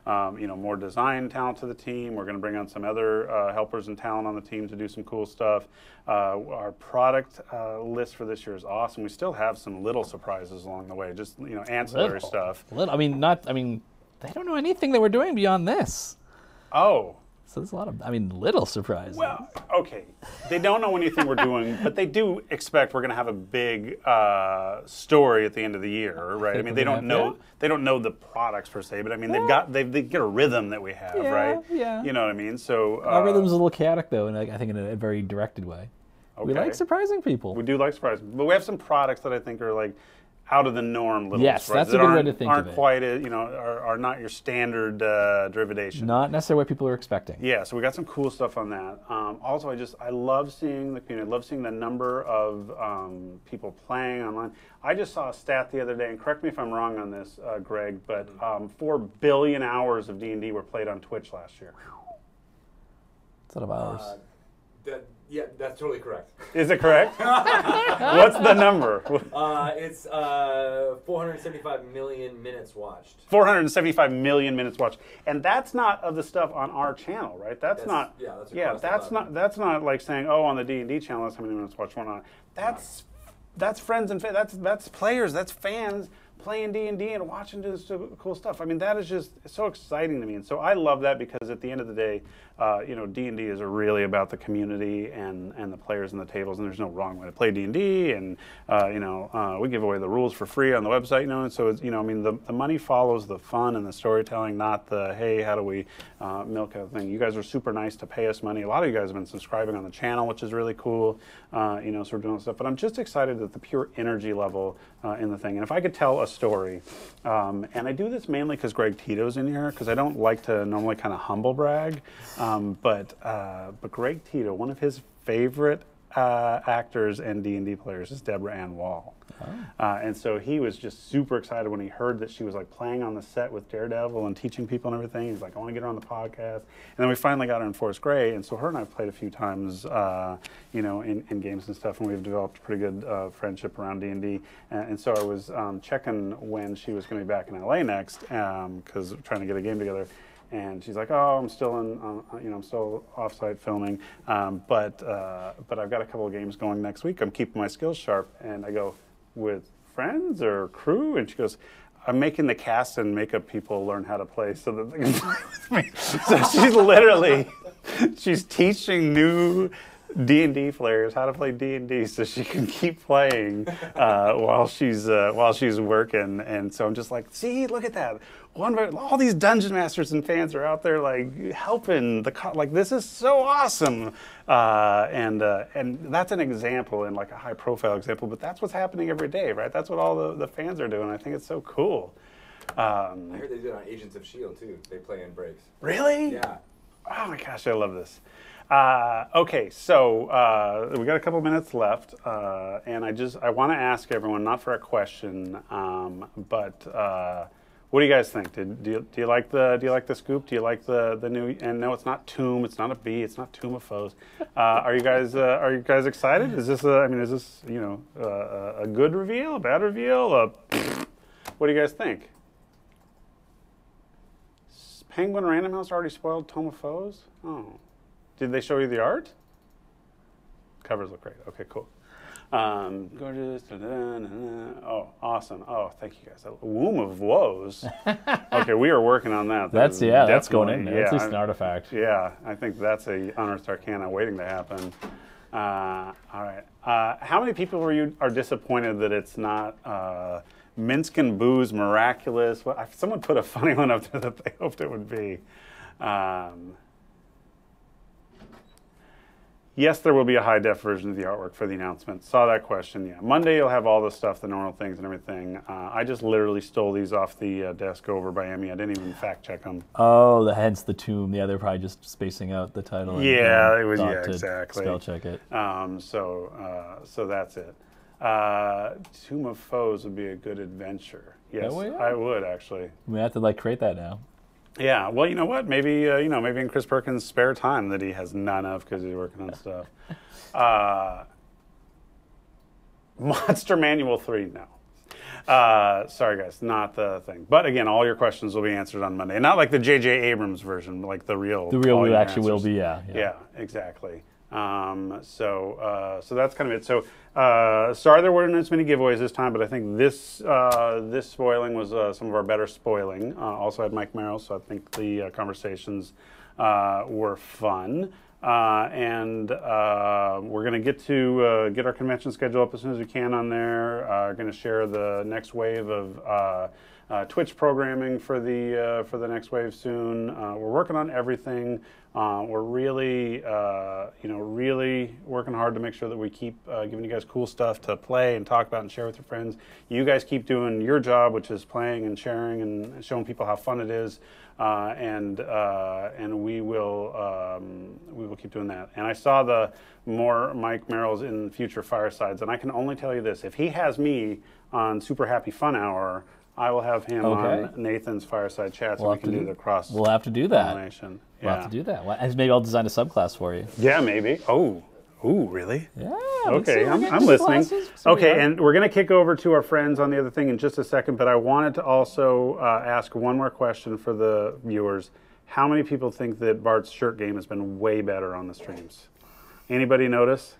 Speaker 1: more design talent to the team. We're going to bring on some other helpers and talent on the team to do some cool stuff. Our product list for this year is awesome. We still have some little surprises along the way, just ancillary stuff.
Speaker 3: They don't know anything that we're doing beyond this.
Speaker 1: Oh.
Speaker 3: So there's a lot of, little surprises.
Speaker 1: Well, okay. They don't know anything we're doing, but they do expect we're going to have a big story at the end of the year, right? They don't know the products per se, but they get a rhythm that we have, right?
Speaker 3: Yeah.
Speaker 1: You know what I mean? So
Speaker 3: our rhythm's a little chaotic though, and I think in a very directed way. Okay. We like surprising people.
Speaker 1: We do like surprising, but we have some products that I think are like out of the norm little
Speaker 3: yes,
Speaker 1: surprises.
Speaker 3: That's a good way to think of it.
Speaker 1: Aren't quite, are not your standard Drividation.
Speaker 3: Not necessarily what people are expecting.
Speaker 1: Yeah, so we got some cool stuff on that. Also, I love seeing the community. I love seeing the number of people playing online. I just saw a stat the other day, and correct me if I'm wrong on this, Greg, but 4 billion hours of D&D were played on Twitch last year.
Speaker 3: That's a lot of hours.
Speaker 2: Yeah, that's totally correct.
Speaker 1: Is it correct? What's the number?
Speaker 2: It's 475 million minutes watched.
Speaker 1: 475 million minutes watched, and that's not of the stuff on our channel, right? That's not like saying, oh, on the D&D channel, that's how many minutes watched. That's friends and that's players, that's fans playing D&D and watching this cool stuff. That is just so exciting to me, and so I love that because at the end of the day, D&D is really about the community and the players and the tables, and there's no wrong way to play D&D, and we give away the rules for free on the website, and so it's, the money follows the fun and the storytelling, not the hey, how do we milk a thing. You guys are super nice to pay us money. A lot of you guys have been subscribing on the channel, which is really cool. So we're doing stuff, but I'm just excited at the pure energy level in the thing. And if I could tell a story. And I do this mainly because Greg Tito's in here, because I don't like to normally kind of humble brag. But Greg Tito, one of his favorite actors and D&D players is Deborah Ann Wall. And so he was just super excited when he heard that she was like playing on the set with Daredevil and teaching people and everything. He's like, I want to get her on the podcast. And then we finally got her in Forest Gray, and so her and I have played a few times, in games and stuff, and we've developed a pretty good friendship around D&D. And so I was checking when she was going to be back in LA next, because we're trying to get a game together. And she's like, "Oh, I'm still I'm still off-site filming, but I've got a couple of games going next week. I'm keeping my skills sharp." And I go, "With friends or crew?" And she goes, "I'm making the cast and makeup people learn how to play so that they can play with me." So she's teaching new D&D players how to play D&D so she can keep playing while she's working. And so I'm just like, see, look at that. All these dungeon masters and fans are out there like helping like this is so awesome. And that's an example, and like a high profile example, but that's what's happening every day, right? That's what all the fans are doing. I think it's so cool.
Speaker 2: I heard they did it on Agents of S.H.I.E.L.D. too. They play in breaks.
Speaker 1: Really?
Speaker 2: Yeah.
Speaker 1: Oh my gosh, I love this. Okay, so we got a couple minutes left, and I want to ask everyone, not for a question, but what do you guys think? Do you like the scoop? Do you like the new? And no, it's not Tomb. It's not a B. It's not Tomb of Foes. Are you guys excited? Is this a good reveal? A bad reveal? What do you guys think? Penguin Random House already spoiled Tomb of Foes? Oh. Did they show you the art? Covers look great. Okay, cool. Gorgeous. Oh, awesome. Oh, thank you guys. Womb of Woes. Okay, we are working on that.
Speaker 3: That's going in there. That's at least an artifact.
Speaker 1: Yeah, I think that's a Unearthed Arcana waiting to happen. All right. How many people are disappointed that it's not Minsk and Booze Miraculous? Well, someone put a funny one up there that they hoped it would be. Yes, there will be a high-def version of the artwork for the announcement. Saw that question, yeah. Monday you'll have all the stuff, the normal things and everything. I just literally stole these off the desk over by Emmy. I didn't even fact-check them.
Speaker 3: Oh, hence the Tomb. Yeah, they're probably just spacing out the title.
Speaker 1: Yeah, it was, exactly.
Speaker 3: Spell-check it.
Speaker 1: So that's it. Tomb of Foes would be a good adventure. Yes, I would, actually.
Speaker 3: We have to, create that now.
Speaker 1: Yeah, well, you know what? Maybe maybe in Chris Perkins' spare time that he has none of because he's working on stuff. Monster Manual 3, no. Sorry, guys, not the thing. But again, all your questions will be answered on Monday. Not like the J.J. Abrams version, but like the real.
Speaker 3: The real actually will be, yeah.
Speaker 1: Yeah, exactly. So that's kind of it. So sorry there weren't as many giveaways this time, but I think this spoiling was some of our better spoiling. Also had Mike Merrill, so I think the conversations were fun. And we're going to get our convention schedule up as soon as we can on there. We're going to share the next wave of Twitch programming for the next wave soon. We're working on everything. We're really, really working hard to make sure that we keep giving you guys cool stuff to play and talk about and share with your friends. You guys keep doing your job, which is playing and sharing and showing people how fun it is, and we will keep doing that. And I saw the more Mike Merrill's in future Firesides, and I can only tell you this: if he has me on Super Happy Fun Hour, I will have him on Nathan's Fireside Chat, so we can do the cross.
Speaker 3: We'll have to do that.
Speaker 1: We'll
Speaker 3: have to do that. And maybe I'll design a subclass for you.
Speaker 1: Yeah, maybe. Oh, really?
Speaker 3: Yeah.
Speaker 1: Okay, I'm listening. Okay, and we're going to kick over to our friends on the other thing in just a second, but I wanted to also ask one more question for the viewers. How many people think that Bart's shirt game has been way better on the streams? Anybody notice?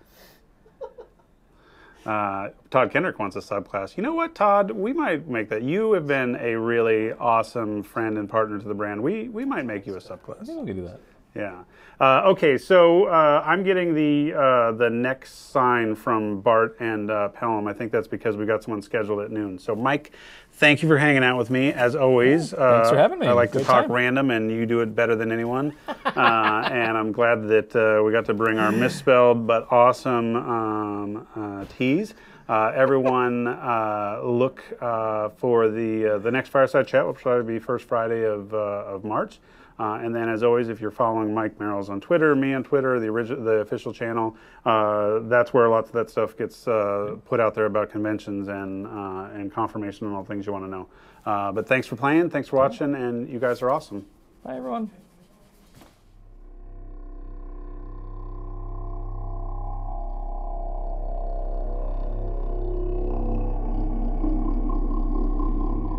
Speaker 1: Todd Kendrick wants a subclass. You know what, Todd? We might make that. You have been a really awesome friend and partner to the brand. We might make you a subclass.
Speaker 3: I think we can do that.
Speaker 1: Yeah. Okay, so I'm getting the next sign from Bart and Pelham. I think that's because we got someone scheduled at noon. So, Mike, thank you for hanging out with me, as always.
Speaker 3: Thanks for having me.
Speaker 1: I like to
Speaker 3: Great
Speaker 1: talk
Speaker 3: time.
Speaker 1: random, and you do it better than anyone. And I'm glad that we got to bring our misspelled but awesome teas. Everyone look for the next Fireside Chat, which will probably be first Friday of March. And then, as always, if you're following Mike Merrills on Twitter, me on Twitter, the official channel, that's where lots of that stuff gets put out there about conventions and confirmation and all the things you want to know. But thanks for playing, thanks for watching, and you guys are awesome.
Speaker 3: Bye, everyone.